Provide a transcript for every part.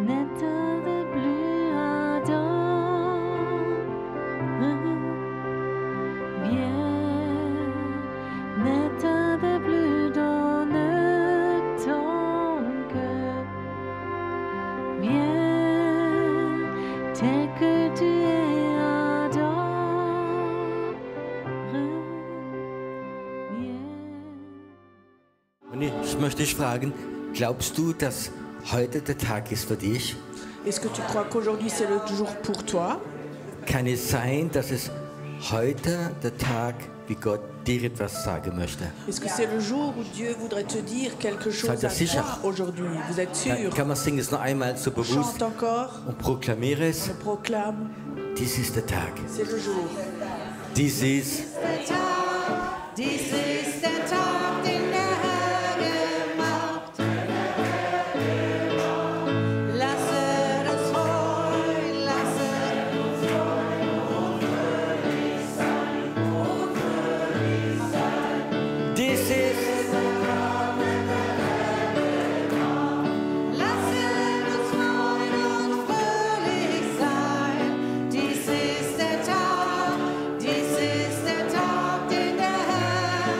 n'éteins plus ardent. Viens, n'éteins plus dans ton cœur. Viens, tel que tu es ardent. Und ich möchte dich fragen, glaubst du, dass heute der Tag ist für dich? Est-ce que tu crois qu'aujourd'hui c'est le jour pour toi? Kann es sein, dass es heute der Tag, wie Gott dir etwas sagen möchte? Est-ce que c'est le jour où Dieu voudrait te dire quelque chose Seid ihr à sicher? toi aujourd'hui? Vous êtes Dann sûr? kann man singen es noch einmal so bewusst Chante encore, und proklamiere es. on proclame, Dies ist der Tag. c'est le jour. Dies ist Dies ist der Tag, den der Herr gemacht. Lasset uns freuen, lasset uns freuen und fröhlich sein, und fröhlich sein. dies ist Lasset uns freuen und fröhlich sein. Dies ist der Tag, den der Herr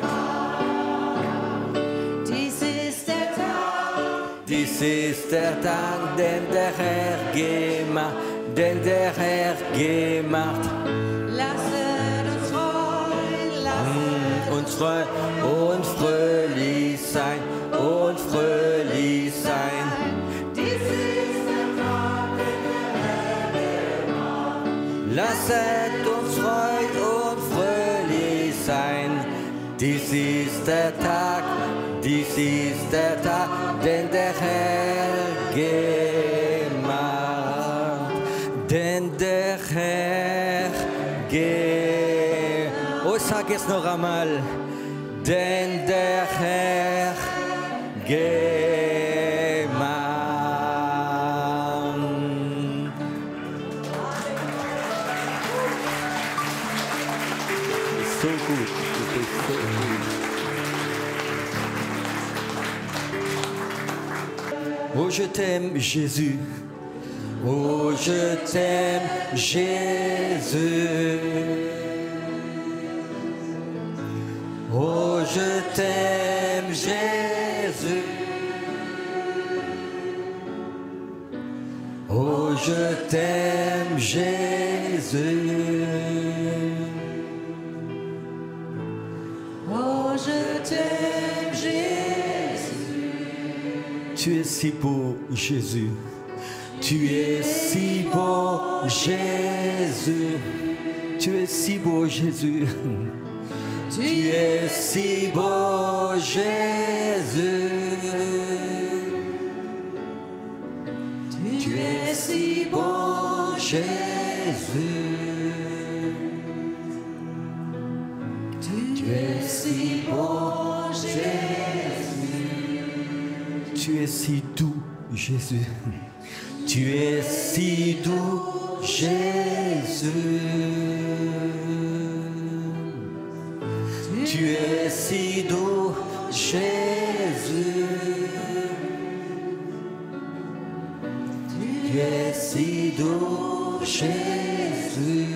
gemacht. Dies ist der Tag. Dies ist der Tag, den der Herr gemacht, den der Herr gemacht. Lasset uns freuen, lasset Uns freuen und fröhlich sein und fröhlich sein. Dies ist der Tag, den der Herr gemacht. Lasset uns freuen und fröhlich sein. Dies ist der Tag, den der Herr gemacht, den der Herr gemacht. Oh, sag es noch einmal, den der Herr gemacht. So gut, du bist so gut. Oh, je t'aime, Jésus. Oh, je t'aime, Jésus. Oh, je t'aime, Jésus. Oh, je t'aime, Jésus. Oh, je t'aime, Jésus. Tu es si beau, Jésus. Tu es si beau, Jésus. Tu es si beau, Jésus. Tu es si beau, Jésus. Tu es si beau, Jésus. Tu es si beau, Jésus. Tu es si doux, Jésus. Tu es si doux, Jésus. Tu es si doux, Jésus. Tu es si doux, Jésus.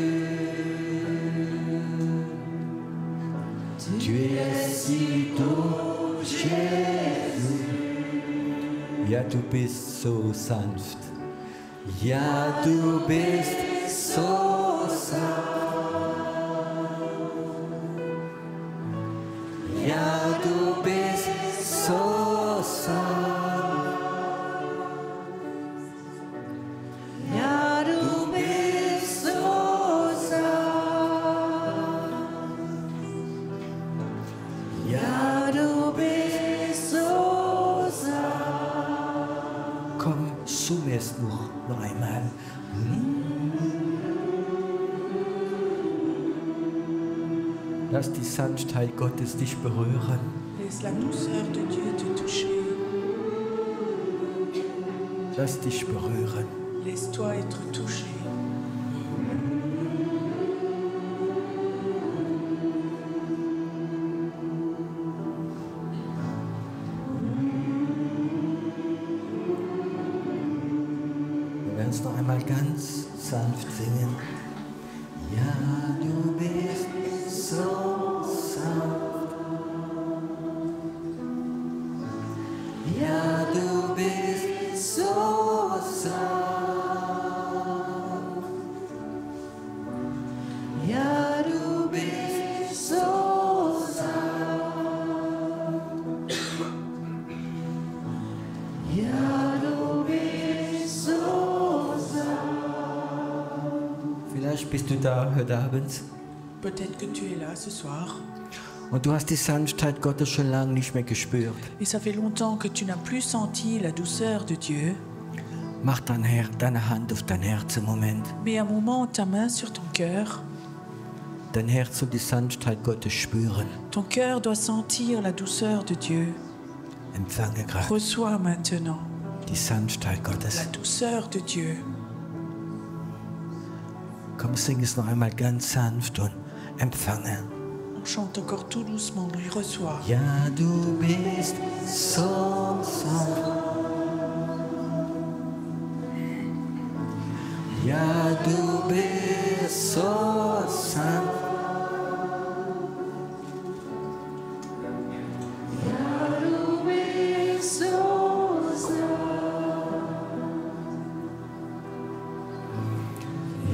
Tu es si doux, Jésus. Ja, du bist so sanft. Ja, du bist so sanft. Ja, du bist so sanft. Ja, du bist so sanft. Ja, du bist so sanft. Komm, summ es noch einmal. Lass die Sanftheit Gottes dich berühren. Laisse la douceur de Dieu te toucher. Lass dich berühren. Laisse-toi être touché. kannst noch einmal ganz sanft singen. Ja, du bist so sanft. Ja, du bist so sanft. Ja, du bist so sanft. Ja, du bist so sanft. Vielleicht bist du da heute Abend Peut-être que tu es là ce soir und du hast die Sanftheit Gottes schon lange nicht mehr gespürt. et ça fait longtemps que tu n'as plus senti la douceur de Dieu. Mach deine Hand auf dein Herz im Moment. Mets un moment ta main sur ton cœur. Dein Herz soll die Sanftheit Gottes spüren. Ton cœur doit sentir la douceur de Dieu. Empfange gerade Reçois maintenant die Sanftheit la Gottes. douceur de Dieu. Komm, sing es noch einmal ganz sanft und empfange. On chante encore tout doucement, lui reçoit. Ja, du bist so sanft. Ja, du bist so sanft. Ja, du bist so sanft.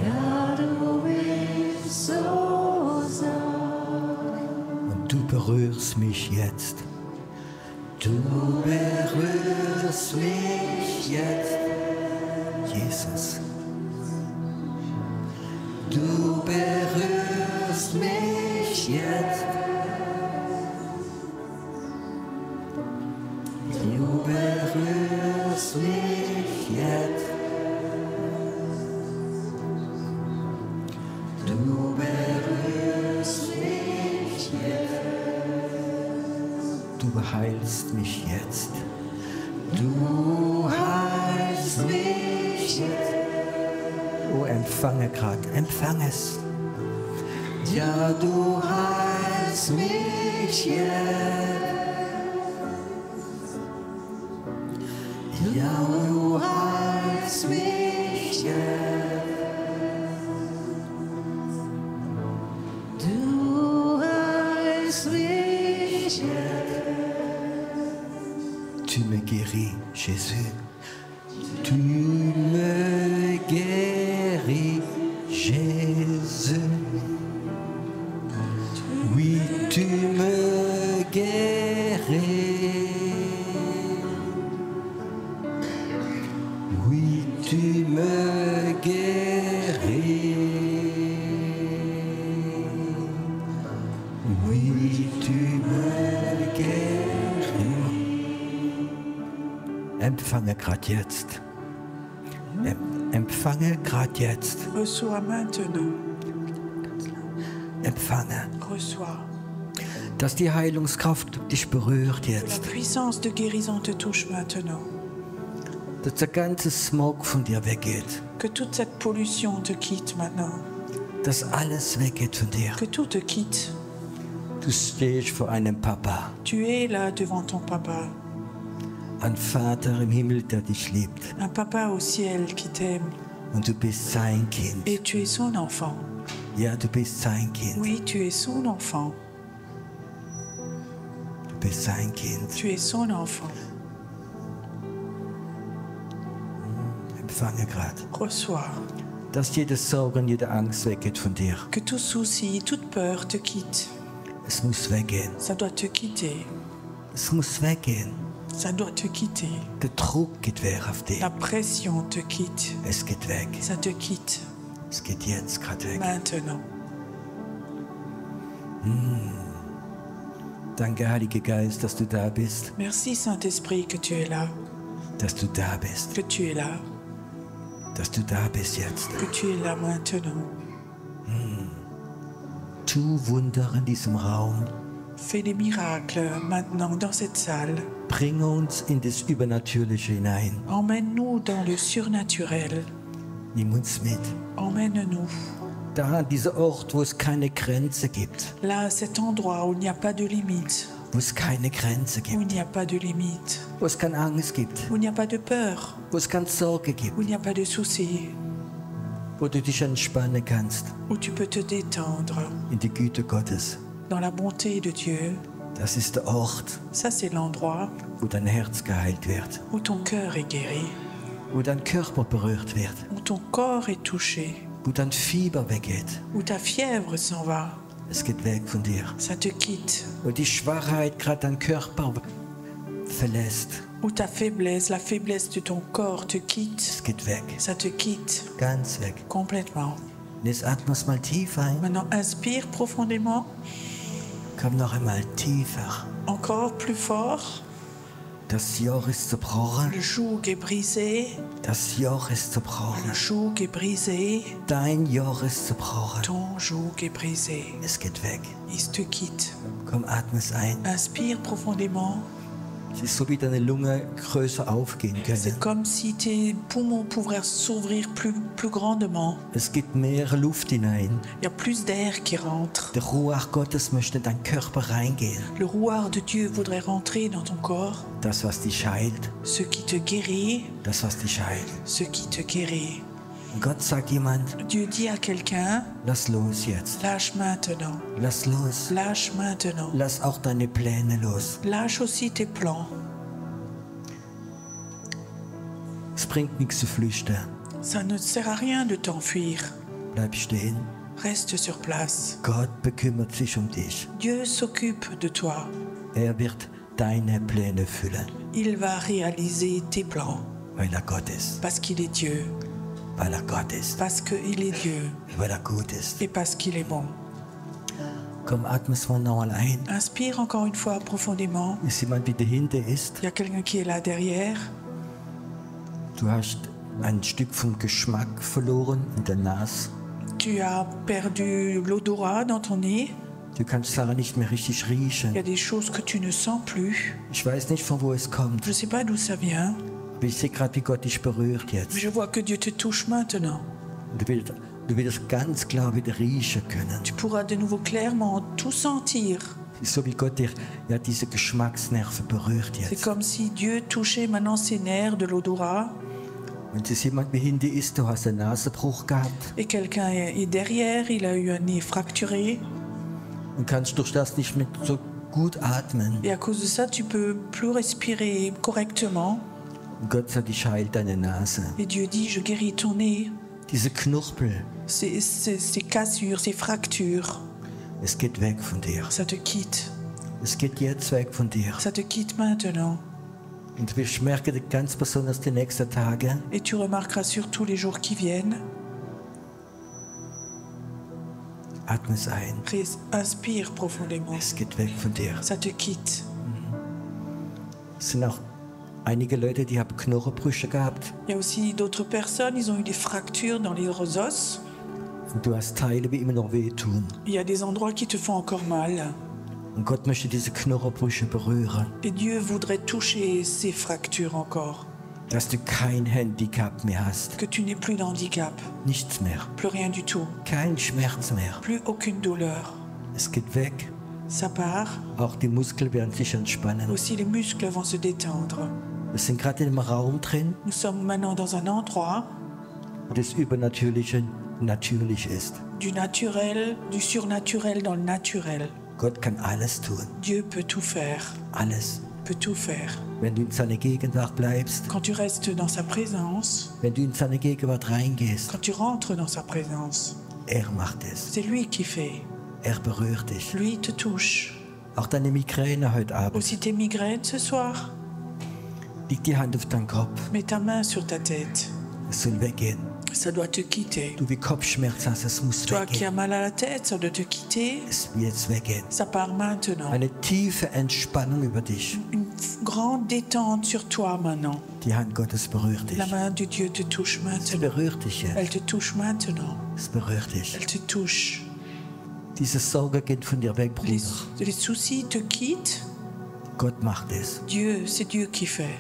Ja, du bist so sanft. Und du berührst mich jetzt. Du berührst mich jetzt, Jesus. Du berührst mich jetzt. Du berührst mich jetzt. Du berührst mich jetzt. Du heilst mich jetzt. Du heilst mich jetzt. Oh, empfange grad, empfange es. Ja, du heilst mich jetzt. Ja, du heilst mich jetzt. Du heilst mich jetzt. Tu me guéris, Jésus. Tu me guéris, Jésus. Oui, tu me guéris. Oui, tu me guéris. Oui, tu me guéris. Empfange grad jetzt. Empfange grad jetzt. Reçois maintenant. Empfange. Reçois. Dass die Heilungskraft dich berührt Que la jetzt. puissance de guérison te touche maintenant. Dass der ganze Smog von dir weggeht. Que toute cette pollution te quitte maintenant. Dass alles weggeht von dir. Que tout te quitte. Du stehst vor einem Papa. Tu es là devant ton papa. Ein Vater im Himmel, der dich liebt. Un papa au ciel qui t'aime. Und du bist sein Kind. Et tu es son enfant. Ja, du bist sein Kind. Oui, tu es son enfant. Du bist sein Kind. Tu es son enfant. Empfange grad. Reçois. Dass jede Sorge und jede Angst weggeht von dir. Que tout souci, toute peur te quitte. Es muss weggehen. Ça doit te quitter. Es muss weggehen. Ça doit te quitter. Der Druck geht weg auf dich. La pression te quitte. Es geht weg. Ça te quitte Es geht jetzt gerade weg. maintenant. Danke, Heiliger Geist, dass du da bist. Merci Saint-Esprit que tu es là. Dass du da bist. Que tu es là. Dass du da bist jetzt. Que tu es là maintenant. Tu Wunder in diesem Raum. Fais des miracles maintenant dans cette salle. Bring uns in das Übernatürliche hinein. Emmène-nous dans le surnaturel. Nimm uns mit. Emmène-nous. Da an dieser Ort, wo es keine Grenze gibt. Là, à cet endroit où il n'y a pas de limite. wo es keine Grenze où il gibt, n'y a pas de limite, wo es keine Angst gibt, où il n'y a pas de peur, wo es keine Sorge gibt, où il n'y a pas de soucis, wo du dich entspannen kannst où tu peux te détendre in die Güte Gottes. dans la bonté de Dieu. Das ist der Ort, Ça, c'est l'endroit wo dein Herz geheilt wird, où ton cœur est guéri, wo dein Körper berührt wird, où ton corps est touché, wo dein Fieber weggeht. où ta fièvre s'en va. Es geht weg von dir. Ça te quitte. Wo die Schwachheit gerade deinen Körper verlässt. Où ta faiblesse, la faiblesse de ton corps te quitte. Es geht weg. Ça te quitte Ganz weg. complètement. Und jetzt atmest mal tief ein. Maintenant, inspire profondément, Komm noch einmal tiefer. encore plus fort. Das Joch ist zerbrochen. Le joug est brisé. Das Joch ist zerbrochen. Le joug est brisé. Dein Joch ist zerbrochen. Ton joug est brisé. Es geht weg. Il te quitte. Komm, atme es ein. Inspire profondément. Es ist so, wie deine Lunge größer aufgehen können. C'est comme si tes poumons pourraient s'ouvrir plus grandement. Es gibt mehr Luft hinein. Il y a plus d'air qui rentre. Der Ruach Gottes möchte in deinen Körper reingehen. Le rouard de Dieu voudrait rentrer dans ton corps. Das, was dich heilt. Ce qui te guérit, Das, was dich heilt. ce qui te guérit. Und Gott sagt jemand, Dieu dit à quelqu'un, lass los jetzt. lâche maintenant, Lass los. lâche maintenant. Lass auch deine Pläne los. Lâche aussi tes plans. Es bringt nichts zu flüchten. Ça ne sert à rien de t'enfuir. Bleib stehen. Reste sur place. Gott bekümmert sich um dich. Dieu s'occupe de toi. Er wird deine Pläne füllen, Il va réaliser tes plans weil er Gott ist. parce qu'il est Dieu, Weil er Gott ist. parce qu'il est Dieu Weil er gut ist. et parce qu'il est bon. Komm, atme es mal nochmal ein. Inspire encore une fois profondément. Ist jemand, wie dahinter ist? Il y a quelqu'un qui est là derrière. Du hast ein Stück vom Geschmack verloren in der Nase. Tu as perdu l'odorat dans ton nez. Du kannst Sachen nicht mehr richtig Il y riechen. a des choses que tu ne sens plus. Ich weiß nicht, von wo es kommt. Je ne sais pas d'où ça vient, Aber ich sehe gerade, wie Gott dich berührt mais jetzt. je vois que Dieu te touche maintenant. Und du wirst ganz klar wieder riechen können. Tu pourras de nouveau clairement tout sentir. Es ist so, wie Gott dir ja, diese Geschmacksnerven berührt C'est jetzt. comme si Dieu touchait maintenant ses nerfs de l'odorat Wenn es jemand wie hinter ist, du hast einen Nasenbruch gehabt et quelqu'un est derrière, il a eu un nez fracturé und kannst durch das nicht mehr so gut atmen. et à cause de ça, tu peux plus respirer correctement. Und Gott sagt, ich heile deine Nase. Et Dieu dit, je guéris ton nez, Diese Knorpel, ces cassures, ces fractures, es geht weg von dir. ça te quitte. Es geht jetzt weg von dir. Ça te quitte maintenant. Und du wirst merken, ganz besonders die nächsten Tage, Et tu remarqueras surtout les jours qui viennent. atme es ein. Inspire profondément. Es geht weg von dir. Ça te quitte. Es sind auch einige Leute, die haben Knochenbrüche gehabt. Il y a aussi d'autres personnes, ils ont eu des fractures dans les os. Und du hast Teile, die immer noch wehtun. Il y a des endroits qui te font encore mal. Und Gott möchte diese Knochenbrüche berühren. Et Dieu voudrait toucher ces fractures encore. Dass du kein Handicap mehr hast. Que tu n'aies plus d'handicap, Nichts mehr. plus rien du tout, Kein Schmerz mehr. plus aucune douleur. Es geht weg. Ça part. Auch die Muskeln werden sich entspannen. Aussi les muscles vont se détendre. Wir sind gerade in einem Raum drin, Nous sommes maintenant dans un endroit wo das Übernatürliche natürlich ist. du naturel, du surnaturel dans le naturel. Gott kann alles tun. Dieu peut tout faire, Alles. peut tout faire. Wenn du in seiner Gegenwart bleibst, Quand tu restes dans sa présence, wenn du in seine Gegenwart reingehst, quand tu rentres dans sa présence, er macht es. c'est lui qui fait. Er berührt dich. Lui te touche. Auch deine Migräne heute Abend. Aussi tes migraines ce soir. Leg die Hand auf deinen Kopf. Mets ta main sur ta tête. Es soll weggehen. Ça doit te quitter. Du wie Kopfschmerzen hast, es muss Toi qui as weggehen. mal à la tête, ça doit te quitter. Es wird jetzt weggehen. Ça part maintenant. Eine tiefe Entspannung über dich. Une grande détente sur toi maintenant. Die Hand Gottes berührt dich. La main de Dieu te touche Es maintenant. berührt dich jetzt. Elle te touche maintenant. Es berührt dich. Elle te touche. Diese Sorge geht von dir weg, Les, Bruder. les soucis te quittent. Gott macht es. Dieu, c'est Dieu qui fait.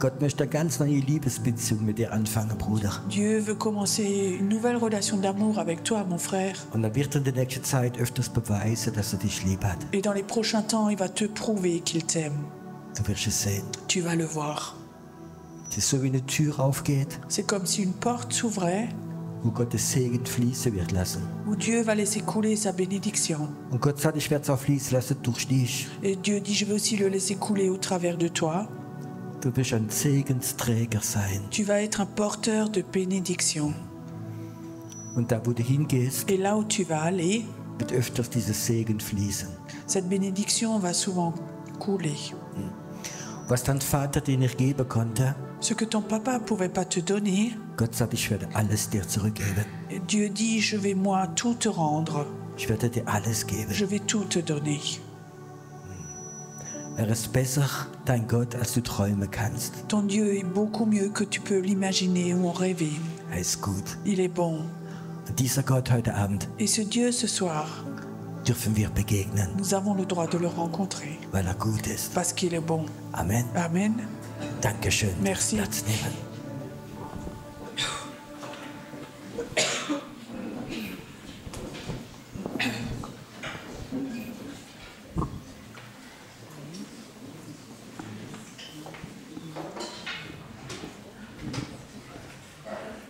Gott möchte eine ganz neue Liebesbeziehung mit dir anfangen, Bruder. Dieu veut commencer une nouvelle relation d'amour avec toi, mon frère. Und er wird in der nächsten Zeit öfters beweisen, dass er dich lieb hat. Et dans les prochains temps, il va te prouver qu'il t'aime. Du wirst es sehen. Tu vas le voir. Es ist so, wie eine Tür aufgeht, C'est comme si une porte s'ouvrait wo Gottes Segen fließen wird lassen. où Dieu va laisser couler sa bénédiction. Und Gott sagt, ich werde es auch fließen lassen durch dich. Et Dieu dit, je veux aussi le laisser couler au travers de toi. Du wirst ein Segensträger sein. Tu vas être un porteur de bénédiction. Und da, wo du hingehst, Et là où tu vas aller, wird öfters dieses Segen fließen. cette bénédiction va souvent couler. Was dein Vater dir nicht geben konnte, Ce que ton papa ne pouvait pas te donner, Gott sagt, ich werde alles dir zurückgeben. Dieu dit, je vais moi tout te rendre. Ich werde dir alles geben. Je vais tout te donner. Er ist besser, dein Gott, als du träumen kannst. Ton Dieu est beaucoup mieux que tu peux l'imaginer ou en rêver. Er ist gut. Il est bon. Und dieser Gott heute Abend Et ce Dieu, ce soir, dürfen wir begegnen, nous avons le droit de le rencontrer weil er gut ist. parce qu'il est bon. Amen. Amen. Dankeschön. Merci. Platz nehmen.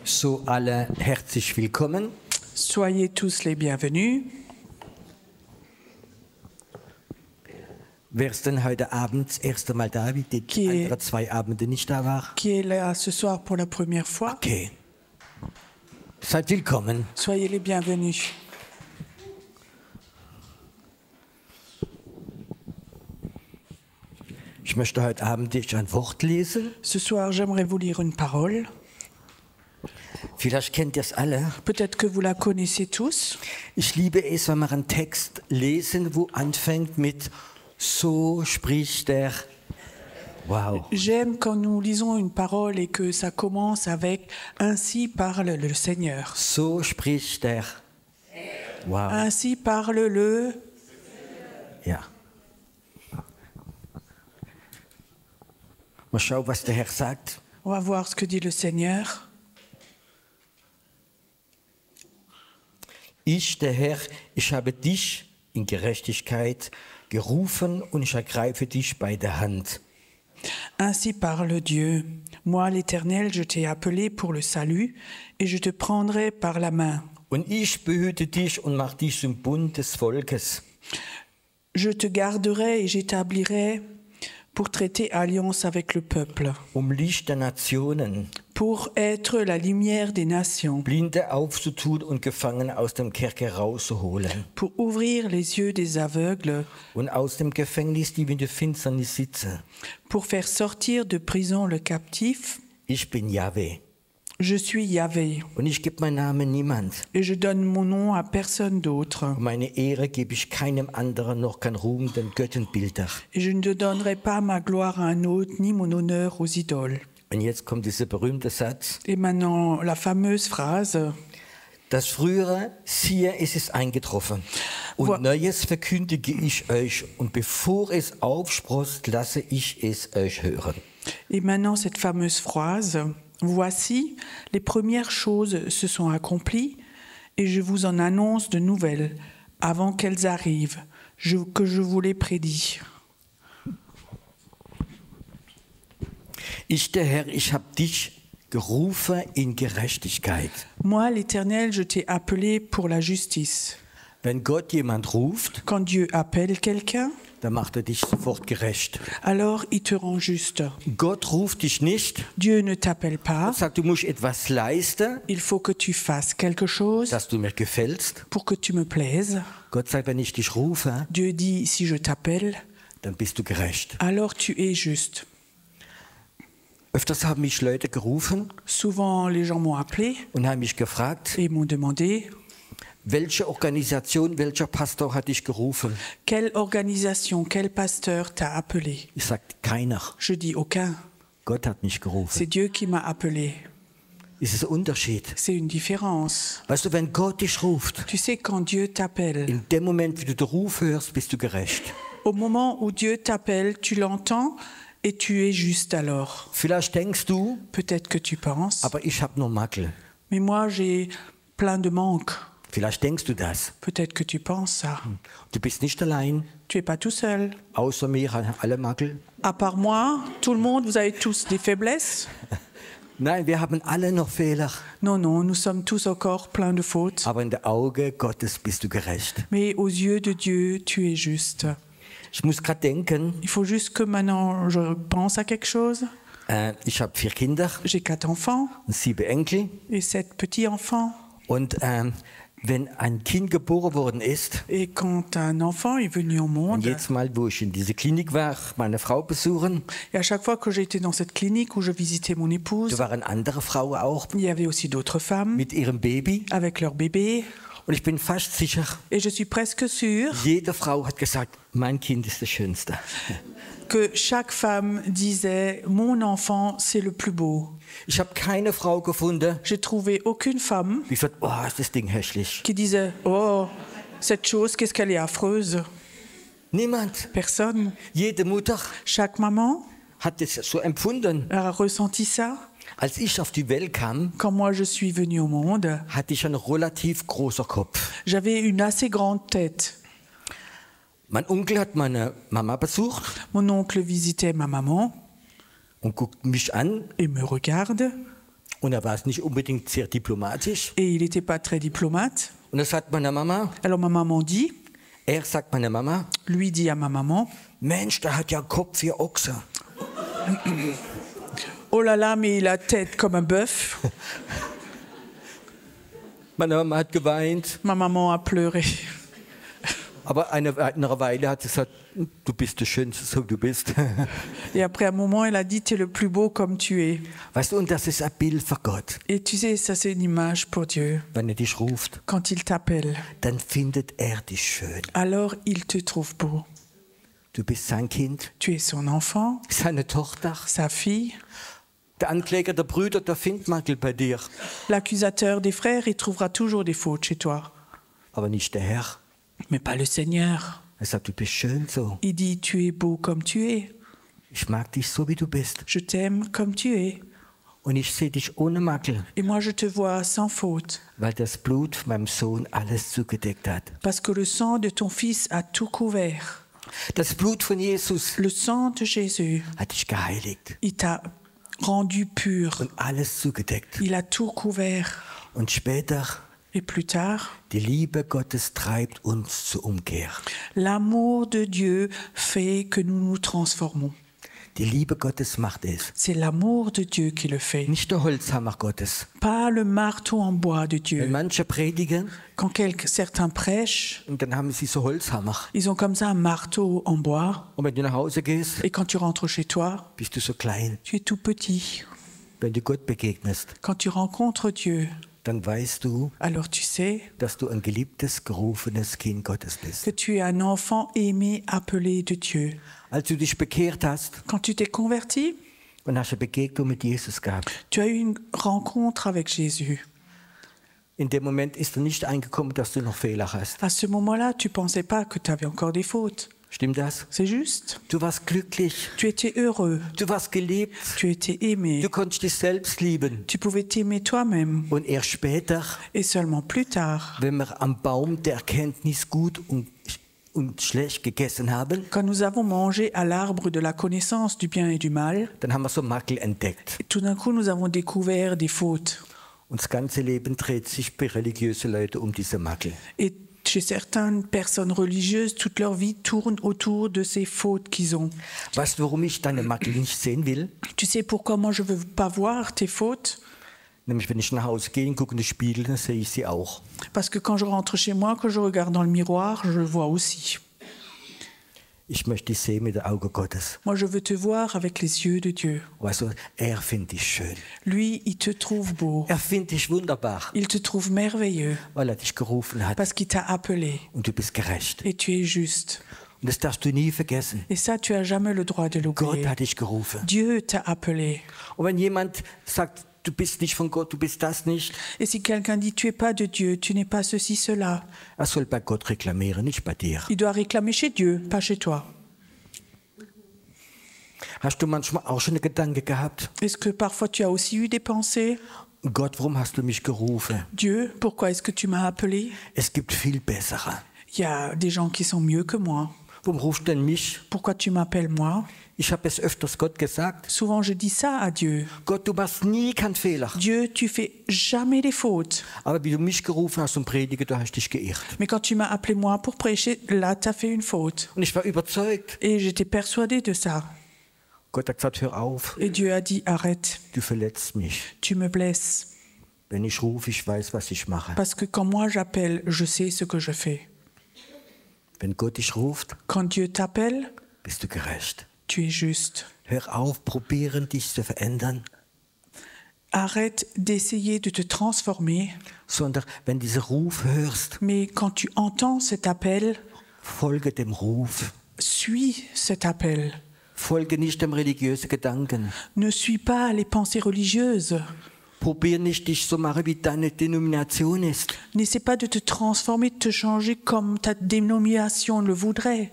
So, alle herzlich willkommen. Soyez tous les bienvenus. Wer ist denn heute Abend das erste Mal da, wie die Qui- anderen 2 Abende nicht da war? Qui est là ce soir pour la première fois? Okay. Seid willkommen. Soyez les bienvenus. Ich möchte heute Abend dich ein Wort lesen. Ce soir, j'aimerais vous lire une parole. Vielleicht kennt ihr es alle. Peut-être que vous la connaissez tous. Ich liebe es, wenn wir einen Text lesen, wo anfängt mit So spricht der. Wow. J'aime quand nous lisons une parole et que ça commence avec « Ainsi parle le Seigneur So spricht der. ». Wow. Ainsi parle le... Ja. Mal schauen, was der Herr sagt. On va voir ce que dit le Seigneur. Ich, der Herr, ich habe dich in Gerechtigkeit gerufen und ich ergreife dich bei der Hand. Ainsi parle Dieu. Moi, l'Éternel, je t'ai appelé pour le salut et je te prendrai par la main. Und ich behüte dich und mach dich zum Bund des Volkes. Je te garderai et j'établirai pour traiter alliance avec le peuple, Licht der Nationen, pour être la lumière des nations, Blinde aufzutun und Gefangene aus dem Kerker rauszuholen. pour ouvrir les yeux des aveugles, Und aus dem Gefängnis, die in der Finsternis sitzen. pour faire sortir de prison le captif. Ich bin Jahwe. Je suis Yahvé Und ich gebe meinen Namen niemand. et je donne mon nom à personne d'autre. Und meine Ehre gebe ich keinem anderen, noch kein Ruhm den Göttenbilder. Et je ne donnerai pas ma gloire à un autre, ni mon honneur aux idoles. Und jetzt kommt dieser berühmte Satz. Et maintenant, la fameuse phrase, Das Frühere, siehe, es ist eingetroffen. Und Wo- Neues verkündige ich euch. Und bevor es aufsproßt, lasse ich es euch hören. et maintenant cette fameuse phrase, voici, les premières choses se sont accomplies et je vous en annonce de nouvelles avant qu'elles arrivent, que je vous l'ai prédit. Ich, der Herr, ich habe dich gerufen in Gerechtigkeit. Moi, l'Éternel, je t'ai appelé pour la justice. Wenn Gott jemand ruft, Quand Dieu appelle quelqu'un, dann macht er dich sofort gerecht. alors il te rend juste. Gott ruft dich nicht Dieu ne t'appelle pas. und sagt, du musst etwas leisten, Il faut que tu fasses quelque chose dass du mir gefällst. pour que tu me plaises. Gott sagt, wenn ich dich rufe, Dieu dit, si je t'appelle, dann bist du gerecht. alors tu es juste. Öfters haben mich Leute gerufen Souvent, les gens m'ont appelé und haben mich gefragt, et m'ont demandé, welche Organisation, welcher Pastor hat dich gerufen? quelle organisation, quel pasteur t'a appelé? Ich sage, keiner. Je dis, aucun. Gott hat mich C'est gerufen. Dieu qui m'a appelé. Ist es ein Unterschied? C'est une différence. Weißt du, wenn Gott dich ruft, Tu sais, quand Dieu t'appelle, in dem Moment, wie du den Ruf hörst, bist du gerecht. au moment où Dieu t'appelle, tu l'entends Et tu es juste alors. Vielleicht denkst du, Peut-être que tu penses, aber ich habe nur Makel. mais moi j'ai plein de manques. Vielleicht denkst du das. Peut-être que tu penses ça. Du bist nicht allein, Tu es pas tout seul. außer mir haben alle Makel. À part moi, tout le monde, vous avez tous des faiblesses? Nein, wir haben alle noch Fehler. Non, non, nous sommes tous encore pleins de fautes. Aber in der Auge Gottes bist du gerecht. Mais aux yeux de Dieu, tu es juste. Ich muss gerade denken, Il faut juste que maintenant je pense à quelque chose. ich habe 4 Kinder J'ai 4 enfants und 7 Enkel. et 7 petits-enfants. Und wenn ein Kind geboren worden ist, Et quand un enfant est venu au und monde, jetzt mal, wo ich in diese Klinik war, meine Frau besuchen, et à chaque fois que j'étais dans cette clinique où je visitais mon da épouse, waren andere Frauen auch il y avait aussi d'autres femmes mit ihrem Baby. avec leur bébé. Und ich bin fast sicher, Et je suis presque sûre jede Frau hat gesagt, mein Kind ist das Schönste. que chaque femme disait « Mon enfant, c'est le plus beau Ich habe keine Frau gefunden, ». J'ai trouvé aucune femme die gesagt, oh, ist das Ding hässlich. qui disait « Oh, cette chose, qu'est-ce qu'elle est affreuse ». Niemand. Personne. Jede Mutter Chaque maman hat es so empfunden. a ressenti ça. Als ich auf die Welt kam, Quand moi je suis venue au monde, hatte ich einen relativ großen Kopf. j'avais une assez grande tête. Mein Onkel hat meine Mama besucht Mon oncle visitait ma maman und guckt mich an. et me regarde. Und er war es nicht unbedingt sehr diplomatisch. Et il n'était pas très diplomate. Und er sagt meiner Mama, Alors ma maman dit, er sagt meiner Mama, lui dit à ma maman, Mensch, der hat ja einen Kopf wie ein Ochse. oh là là, mais il a tête comme un bœuf. Meine Mama hat geweint, Ma maman a pleuré. aber nach einer Weile hat sie gesagt, du bist das Schönste, so du bist. Et après un moment, elle a dit, tu es le plus beau comme tu es. Weißt du, und das ist ein Bild für Gott. Et tu sais, ça c'est une image pour Dieu. Wenn er dich ruft, Quand il t'appelle, dann findet er dich schön. alors il te trouve beau. Du bist sein Kind, Tu es son enfant, seine Tochter. sa fille. Der Ankläger der Brüder, der findet Makel bei dir, L'accusateur des frères, il trouvera toujours des fautes chez toi. aber nicht der Herr. Mais pas le Seigneur. Er sagt, du bist schön so. Il dit, tu es beau comme tu es. Ich mag dich so, wie du bist. Je t'aime comme tu es. Und ich sehe dich ohne Makel, Et moi, je te vois sans faute. weil das Blut von meinem Sohn alles zugedeckt hat. Parce que le sang de ton fils a tout couvert. Das Blut von Jesus Le sang de Jésus, hat dich geheiligt il t'a rendu pur. und alles zugedeckt. Il a tout couvert. Und später, Et plus tard, die Liebe Gottes treibt uns zur Umkehr. l'amour de Dieu fait que nous nous transformons. Die Liebe Gottes macht es. C'est l'amour de Dieu qui le fait. Nicht der Holzhammer Gottes. Pas le marteau en bois de Wenn Dieu. manche predigen, Quand certains prêchent, und dann haben sie so Holzhammer. ils ont comme ça un marteau en bois. Und wenn du nach Hause gehst, Et quand tu rentres chez toi, bist du so klein. tu es tout petit. Wenn du Gott begegnest, Quand tu rencontres Dieu, dann weißt du, alors tu sais dass du ein geliebtes, gerufenes Kind Gottes bist. que tu es un enfant aimé, appelé de Dieu. Als du dich bekehrt hast Quand tu t'es converti, und hast eine Begegnung mit Jesus gehabt, tu as eu une rencontre avec Jésus. in dem Moment ist dir nicht eingekommen, dass du noch Fehler hast. À ce moment-là, tu pensais pas que tu avais encore des fautes. Stimmt das? C'est juste. Du warst glücklich, Tu étais heureux. du warst geliebt, Tu étais aimé. du konntest dich selbst lieben. Tu pouvais t'aimer toi-même. Und erst später, Et seulement plus tard, wenn wir am Baum der Erkenntnis gut und schlecht gegessen haben, quand nous avons mangé à l'arbre de la connaissance du bien et du mal, dann haben wir so Makel entdeckt. tout d'un coup, nous avons découvert des fautes. Und das ganze Leben dreht sich bei religiösen Leuten um diese Makel. Et chez certaines personnes religieuses, toute leur vie tourne autour de ces fautes qu'ils ont. Weißt du, warum ich deine Makel nicht sehen will? Tu sais pourquoi moi je ne veux pas voir tes fautes? Nämlich, wenn ich nach Hause gehe und gucke in den Spiegel, dann sehe ich sie auch. Parce que quand je rentre chez moi, que je regarde dans le miroir, je le vois aussi. Ich möchte dich sehen mit den Augen Gottes. Moi, je veux te voir avec les yeux de Dieu. Weißt du, er findet dich schön. Lui, il te trouve beau. Er findet dich wunderbar, Il te trouve merveilleux weil er dich gerufen hat. parce qu'il t'a appelé Und du bist gerecht. et tu es juste. Und das darfst du nie vergessen. Et ça, tu as jamais le droit de Gott l'oublier. hat dich gerufen. Dieu t'a appelé. Und wenn jemand sagt, du bist nicht von Gott, du bist das nicht, Et si quelqu'un dit tu es pas de Dieu, tu n'es pas ceci, cela, er soll bei Gott reklamieren, nicht bei dir. il doit réclamer chez Dieu, pas chez toi. Hast du manchmal auch schon einen Gedanke gehabt? Est-ce que parfois tu as aussi eu des pensées? Gott, warum hast du mich gerufen? Dieu, pourquoi est-ce que tu m'as appelé? Es gibt viel bessere. Il y a des gens qui sont mieux que moi. Warum rufst du denn mich? Pourquoi tu m'appelles moi? Ich habe es öfters Gott gesagt. Souvent je dis ça à Dieu. Gott, du machst nie keinen Fehler. Dieu, tu fais jamais des fautes. Aber wie du mich gerufen hast zum Predigen, du hast dich geirrt. Mais quand tu m'as appelé moi pour prêcher, là, tu as fait une faute. Und ich war überzeugt. Et j'étais persuadée de ça. Gott hat gesagt, hör auf, Et Dieu a dit, arrête, du verletzt mich. tu me blesses. Wenn ich rufe, ich weiß, was ich mache. Parce que quand moi j'appelle, je sais ce que je fais. Wenn Gott dich ruft, Quand Dieu t'appelle, bist du gerecht. tu es juste. Hör auf, probieren, dich zu verändern, Arrête d'essayer de te transformer, sondern wenn du diesen Ruf hörst, mais quand tu entends cet appel, folge dem Ruf. suis cet appel. Folge nicht dem religiösen Gedanken. Ne suis pas les pensées religieuses. Probier nicht, dich so machen, wie deine Denomination ist, N'essaie pas de te transformer, de te changer comme ta dénomination le voudrait.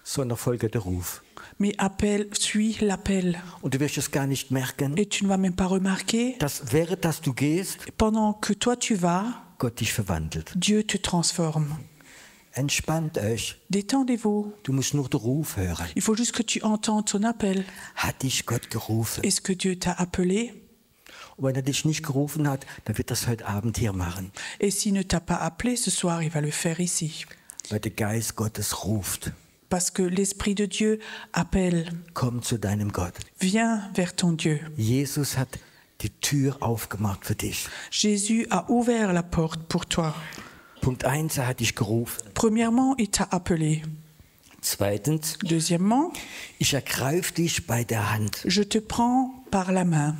sondern folge der Ruf. Mais appelle, suis l'appel. Und du wirst es gar nicht merken, Et tu ne vas même pas remarquer, dass während dass du gehst, pendant que toi tu vas, Gott dich verwandelt. Dieu te transforme. Entspannt euch. Détendez-vous. Du musst nur den Ruf hören. Il faut juste que tu entends ton appel. Hat dich Gott gerufen? Est-ce que Dieu t'a appelé? Und wenn er dich nicht gerufen hat, dann wird er es heute Abend hier machen. Et s'il ne t'a pas appelé ce soir, il va le faire ici. Weil der Geist Gottes ruft. Parce que l'Esprit de Dieu appelle. Komm zu deinem Gott. Viens vers ton Dieu. Jesus hat die Tür aufgemacht für dich. Jésus a ouvert la porte pour toi. Punkt 1, er hat dich gerufen. Premièrement, il t'a appelé. Zweitens, Deuxièmement, ich ergreife dich bei der Hand. je te prends par la main.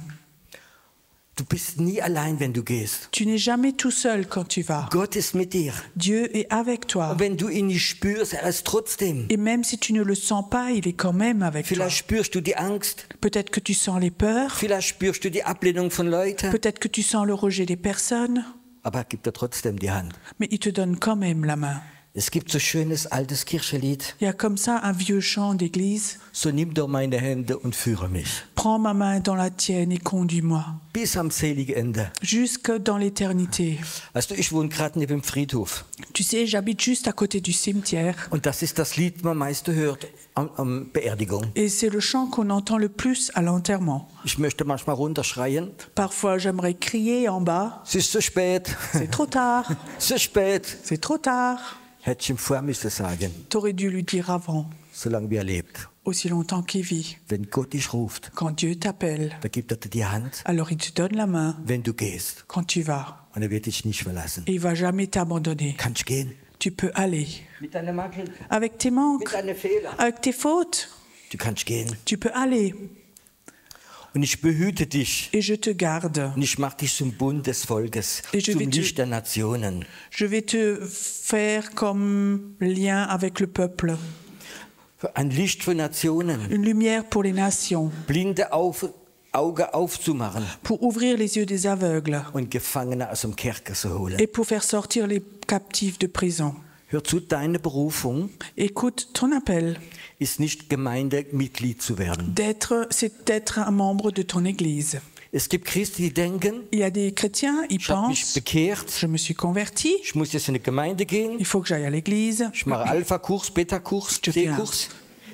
Du bist nie allein, wenn du gehst. Tu n'es jamais tout seul quand tu vas. Gott ist mit dir. Dieu est avec toi. Und wenn du ihn nicht spürst, er ist trotzdem. Et même si tu ne le sens pas, il est quand même avec toi. Vielleicht spürst du die Angst. Peut-être que tu sens les peurs, Vielleicht spürst du die Ablehnung von Leuten. peut-être que tu sens le rejet des personnes, Aber er gibt dir trotzdem die Hand. mais il te donne quand même la main. Es gibt so schönes altes Kirchenlied. Il y a comme ça un vieux chant d'église. So nimm doch meine Hände und führe mich. Prends ma main dans la tienne et conduis-moi Bis am seligen Ende. jusque dans l'éternité. Weißt du, ich wohne gerade neben dem Friedhof. Tu sais, j'habite juste à côté du cimetière Und das ist das Lied, man meist hört am Beerdigung. et c'est le chant qu'on entend le plus à l'enterrement. Ich möchte manchmal runterschreien. Parfois, j'aimerais crier en bas. Es ist zu spät. C'est trop tard, Es ist spät. c'est trop tard. Hätte ich ihm vorher müssen sagen, T'aurais dû lui dire avant, solange wie er lebt. aussi longtemps qu'il vit. Wenn Gott dich ruft, Quand Dieu t'appelle, dann gibt er dir die Hand, alors il te donne la main wenn du gehst. quand tu vas. Und er wird dich nicht verlassen. Et il va jamais t'abandonner. Kannst gehen. Tu peux aller. Mit deinen Makeln, Avec tes manques, mit deinen Fehlern. avec tes fautes, Du kannst gehen. tu peux aller. Und ich behüte dich. Et je te garde. Und ich mache dich zum Bund des Volkes, Et je zum vais te- Licht der Nationen. Je vais te faire comme lien avec le peuple. Ein Licht für Nationen. Une lumière pour les nations. Blinde Augen aufzumachen Pour ouvrir les yeux des aveugles. und Gefangene aus dem Kerker zu holen. Et pour faire sortir les captifs de prison. Hör zu, deine Berufung Écoute, ton appel ist nicht Gemeindemitglied zu werden. c'est d'être un membre de ton église. Es gibt Christen, die denken, Il y a des chrétiens, ils ich habe mich pensent, bekehrt, je me suis converti, ich muss jetzt in eine Gemeinde gehen, il faut que j'aille à l'église. ich mache Alpha-Kurs, Beta-Kurs, Je fais un C-Kurs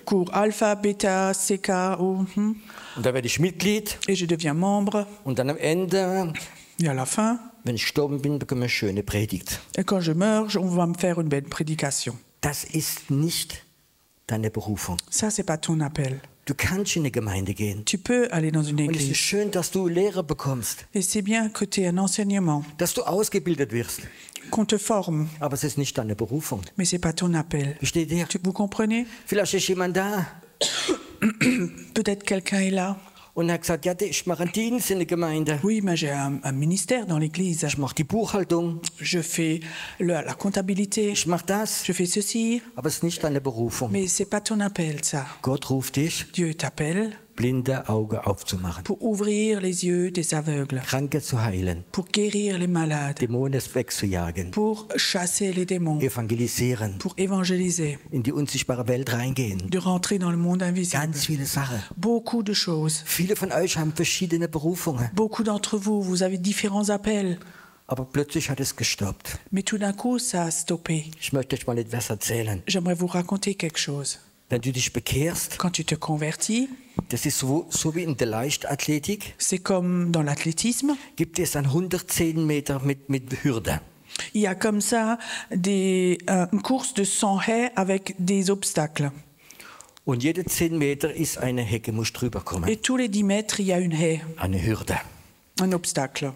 cours alpha, bêta, CK, und da werde ich Mitglied et je deviens membre. und dann am Ende, Et à la fin, wenn ich gestorben bin, bekomme ich eine schöne Predigt. et quand je meurs, on va me faire une belle prédication. Das ist nicht deine Berufung. Ça, c'est pas ton appel. Du kannst in eine Gemeinde gehen. Tu peux aller dans une Und es ist église. schön, dass du Lehre bekommst, Et c'est bien que tu aies un enseignement, dass du ausgebildet wirst. qu'on te forme, Aber es ist nicht deine Berufung. mais c'est pas ton appel. Versteht ihr? Vous comprenez? Vielleicht ist jemand da Peut-être quelqu'un est là. und hat gesagt, ja, ich mache einen Dienst in der Gemeinde. Oui, mais j'ai un ministère dans l'église. Ich mache die Buchhaltung, Je fais la comptabilité, ich mache das. je fais ceci, Aber es ist nicht deine Berufung. mais c'est pas ton appel, ça. Gott ruft dich, Dieu t'appelle, blinde Augen aufzumachen, pour ouvrir les yeux des aveugles, Kranke zu heilen, pour guérir les malades, Dämonen wegzujagen, pour chasser les démons, evangelisieren, pour évangéliser, in die unsichtbare Welt reingehen. de rentrer dans le monde invisible. Ganz viele Sachen. Beaucoup de choses. Viele von euch haben verschiedene Berufungen, Beaucoup d'entre vous, vous avez différents appels, aber plötzlich hat es gestoppt. mais tout d'un coup, ça a stoppé. Ich möchte euch mal etwas erzählen. J'aimerais vous raconter quelque chose. Wenn du dich bekehrst, Quand tu te convertis, das ist so wie in der Leichtathletik, c'est comme dans l'athlétisme. gibt es dann 110 Meter mit Hürde. Il y a comme ça une course de 100 haies avec des obstacles. Und jede 10 Meter ist eine Hecke, musst drüber kommen. Et tous les 10 mètres, il y a une haie, Eine Hürde. un obstacle.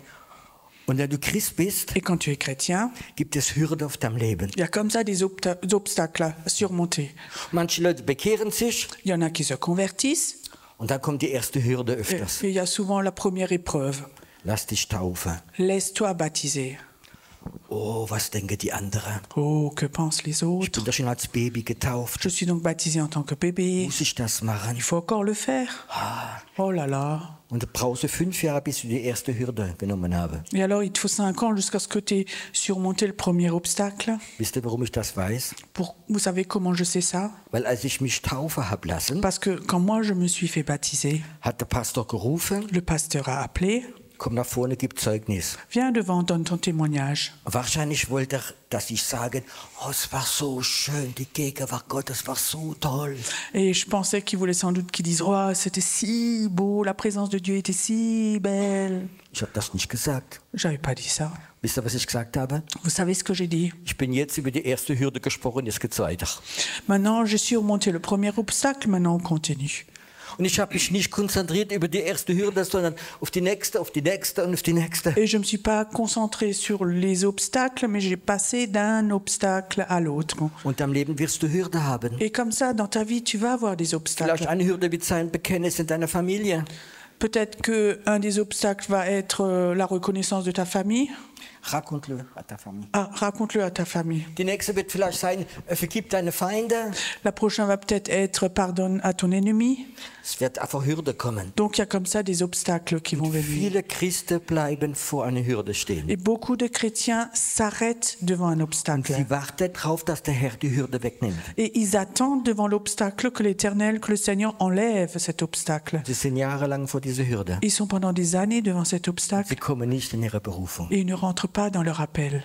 Und wenn du Christ bist, Et quand tu es chrétien, gibt es Hürde auf deinem Leben. il y a comme ça des obstacles à surmonter. Manche Leute bekehren sich Il y en a qui se convertissent, und dann kommt die erste Hürde et öfters. il y a souvent la première épreuve. Lass dich taufen. Laisse-toi baptiser. Oh, was denken die anderen? Oh, que pensent les Ich autres? bin doch schon als Baby getauft. Je suis donc baptisé en tant que bébé. Muss ich das machen? Il faut encore le faire. Oh là là. Und du brauchst 5 Jahre, bis du die erste Hürde genommen habe. Et alors, il te faut 5 ans jusqu'à ce que tu aies surmonté le premier obstacle. Wisst ihr, warum ich das weiß? Vous savez comment je sais ça? Weil als ich mich taufen habe lassen, Parce que quand moi, je me suis fait baptiser, hat der Pastor gerufen, le pasteur a appelé. komm nach vorne, gib Zeugnis. Viens devant, donne ton témoignage. Wahrscheinlich wollte er, dass ich sage, oh, es war so schön, die Gegenwart Gottes war so toll. Et je pensais qu'il voulait sans doute qu'il dise oh, c'était si beau, la présence de Dieu était si belle. Ich habe das nicht gesagt. J'avais pas dit ça. Wisst ihr, was ich gesagt habe? Vous savez ce que j'ai dit? Ich bin jetzt über die erste Hürde gesprochen, jetzt geht's weiter. Maintenant, j'ai surmonté le premier obstacle, maintenant on continue. Und ich habe mich nicht konzentriert über die erste Hürde, sondern auf die nächste und auf die nächste. Et je ne me suis pas concentrée sur les obstacles, mais j'ai passé d'un obstacle à l'autre. Und am Leben wirst du Hürde haben. Et comme ça, dans ta vie, tu vas avoir des obstacles. Vielleicht eine Hürde wird sein, Bekenntnis in deiner Familie. Peut-être qu'un des obstacles va être la reconnaissance de ta famille. Raconte-le à ta famille. Ah, raconte-le à ta famille. Die nächste wird vielleicht sein, vergib deine Feinde. La prochaine va peut-être être pardonne à ton ennemi. Es wird einfach Hürde kommen. Donc il y a comme ça des obstacles qui vont venir. Viele Christen bleiben vor einer Hürde stehen. Et beaucoup de chrétiens s'arrêtent devant un obstacle. Sie warten darauf, dass der Herr die Hürde wegnimmt. Et ils attendent devant l'obstacle que l'Éternel, que le Seigneur enlève cet obstacle. Sie sind jahrelang vor dieser Hürde. Ils sont pendant des années devant cet obstacle Sie kommen nicht in ihre Berufung. et ils ne rentrent pas dans leur appel.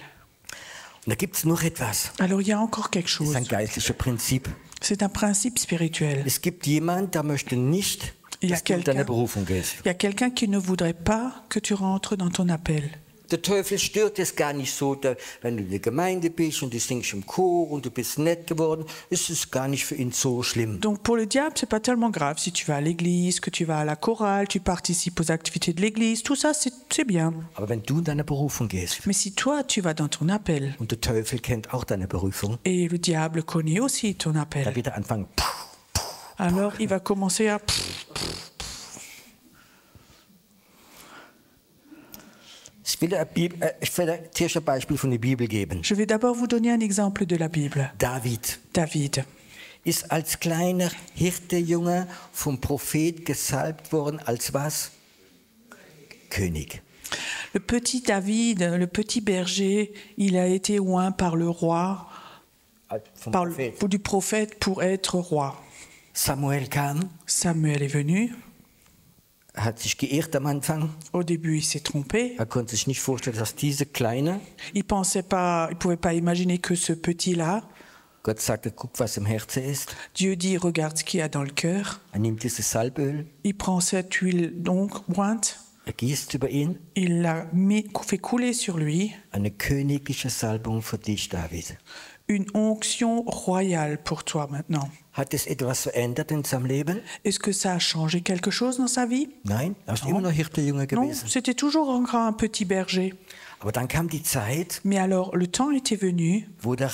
Und da gibt es noch etwas. Alors il y a encore quelque Das chose. ist ein geistliches Prinzip. C'est un principe spirituel. Es gibt jemand, der möchte nicht, Il y a dass du in deine quelqu'un Berufung gehst. il y a quelqu'un qui ne voudrait pas que tu rentres dans ton appel. Der Teufel stört es gar nicht so, wenn du in der Gemeinde bist und du singst im Chor und du bist nett geworden, ist es gar nicht für ihn so schlimm. Donc pour le diable, c'est pas tellement grave si tu vas à l'église, que tu vas à la chorale, tu participes aux activités de l'église, tout ça c'est bien. Aber wenn du in deine Berufung gehst Mais si toi tu vas dans ton appel und der Teufel kennt auch deine Berufung, et le diable connaît aussi ton dann appel, wird er anfangen, alors il va commencer à ich will zuerst ein Beispiel von der Bibel geben. Je vais d'abord vous donner un exemple de la Bible. David David ist als kleiner Hirtejunge vom Prophet gesalbt worden als was? König. Le petit David, le petit berger, il a été oint par le roi, Vom par Prophet. du prophète pour être roi. Samuel kam, Samuel est venu. hat sich geirrt am Anfang. Au début, il s'est trompé. Er konnte sich nicht vorstellen, dass diese Kleine, Il pouvait pas imaginer que ce petit-là, Gott sagte, guck, was im Herzen ist. Dieu dit, regarde ce qu'il y a dans le cœur. Er nimmt dieses Salböl, Il prend cette huile donc ointe, er gießt über ihn. il la fait couler sur lui, Eine königliche Salbung für dich, David. une onction royale pour toi maintenant. Hat es etwas verändert in seinem Leben? Est-ce que ça a changé quelque chose dans sa vie? Nein, er ist immer noch Hirtejunge Non, gewesen. c'était toujours encore un petit berger. Aber dann kam die Zeit, Mais alors, le temps était venu wo der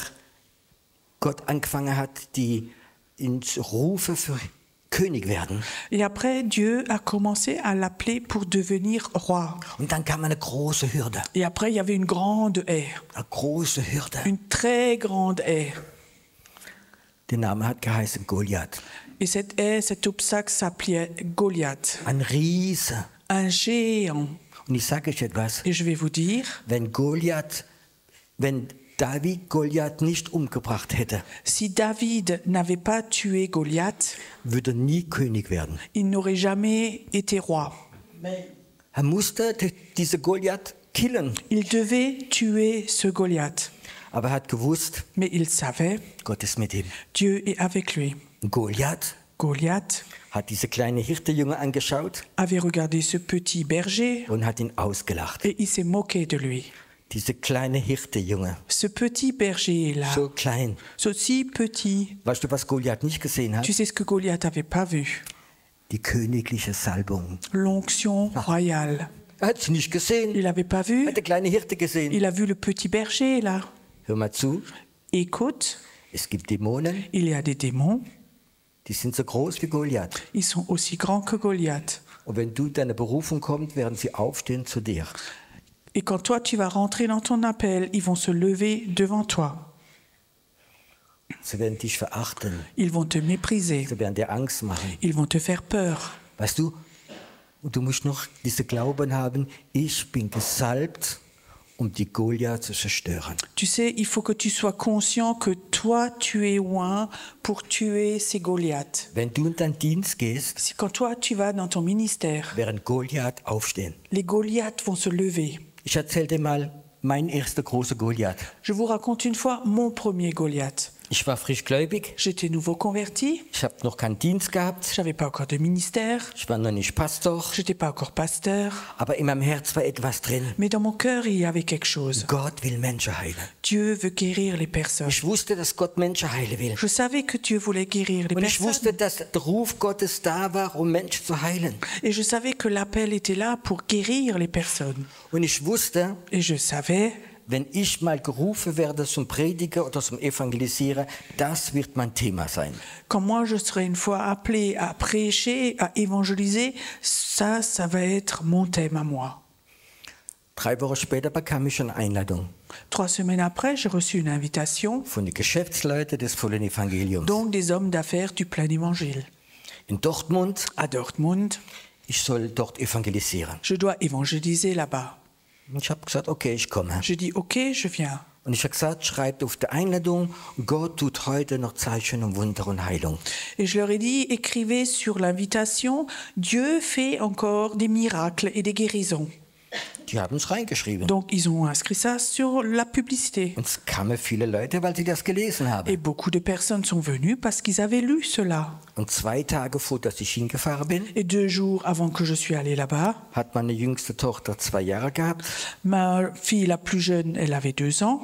Gott angefangen hat, die ihn zu rufen für König werden. et après, Dieu a commencé à l'appeler pour devenir roi. Und dann kam eine große Hürde. Et après, il y avait une grande haie, Eine große Hürde. une très grande haie. Der Name hat geheißen Goliath. Et cet obstacle s'appelait Goliath, ein Riese. un géant. Und ich sage euch etwas, Et je vais vous dire, wenn David Goliath nicht umgebracht hätte, si David n'avait pas tué Goliath, würde er nie König werden. il n'aurait jamais été roi. Er musste diese Goliath killen, Il devait tuer ce Goliath. aber er hat gewusst, Mais il savait, Gott ist mit ihm. Dieu est avec lui. Goliath Goliath hat diese kleine Hirtejunge angeschaut avait regardé ce petit berger und hat ihn ausgelacht. et il s'est moqué de lui. Diese kleine Hirtejunge, Ce petit berger-là, so klein. ce si petit, Weißt du, was Goliath nicht gesehen hat? tu sais ce que Goliath n'avait pas vu? Die königliche Salbung. L'onction royale. Er hat sie nicht gesehen. Il n'avait pas Er vu. hat die kleine Hirte gesehen. Il a vu le petit berger là. Hör mal zu, Écoute, es gibt Dämonen, il y a des démons. die sind so groß wie Goliath. Ils sont aussi grands que Goliath. Und wenn du deine Berufung kommst, werden sie aufstehen zu dir. Et quand toi tu vas rentrer dans ton appel, ils vont se lever devant toi. Sie werden dich verachten. Ils vont te mépriser. Sie werden dir Angst machen. Ils vont te faire peur. Weißt du, und du musst noch diese Glauben haben, ich bin gesalbt, um die Goliath zu zerstören. Tu sais, il faut que tu sois conscient que toi tu es oint pour tuer ces Goliaths. Wenn du in deinen Dienst gehst, Si quand toi tu vas dans ton ministère, werden Goliath aufstehen. les Goliaths vont se lever. Ich erzähle dir mal mein erster großer Goliath. Je vous raconte une fois mon premier Goliath. Ich war frisch gläubig, J'étais nouveau converti, ich habe noch keinen Dienst gehabt, j'avais pas encore de ministère, ich war noch nicht Pastor, j'étais pas encore pasteur, aber in meinem Herz war etwas drin. mais dans mon cœur il y avait quelque chose. Gott will Menschen heilen. Dieu veut guérir les personnes. Ich wusste, dass Gott Menschen heilen will. Je savais que Dieu voulait guérir les Und ich wusste, personnes. dass der Ruf Gottes da war, um Menschen zu heilen. Et je savais que l'appel était là pour guérir les personnes. Und ich wusste, Et je savais, wenn ich mal gerufen werde zum Prediger oder zum Evangelisieren, das wird mein Thema sein. quand moi je serai une fois appelé à prêcher, à évangéliser, ça va être mon thème à moi. 3 Wochen später bekam ich eine Einladung 3 semaines après, j'ai reçu une invitation, von den Geschäftsleuten des vollen Evangeliums. donc des hommes d'affaires du plein évangile. In Dortmund, À Dortmund, ich soll dort evangelisieren. je dois évangéliser là-bas. Und ich habe gesagt, okay, ich komme. Je dis, ok, je viens. Und ich habe gesagt, schreibt auf der Einladung, Gott tut heute noch Zeichen und Wunder und Heilung. Et je leur ai dit, écrivez sur l'invitation, Dieu fait encore des miracles et des guérisons. Die haben es reingeschrieben. Donc ils ont inscrit ça sur la publicité. Und es kamen viele Leute, weil sie das gelesen Et haben. beaucoup de personnes sont venues parce qu'ils avaient lu cela. Und 2 Tage vor, dass ich hingefahren bin, Et 2 jours avant que je suis allée là-bas, hat meine jüngste Tochter 2 Jahre gehabt. ma fille la plus jeune, elle avait 2 ans.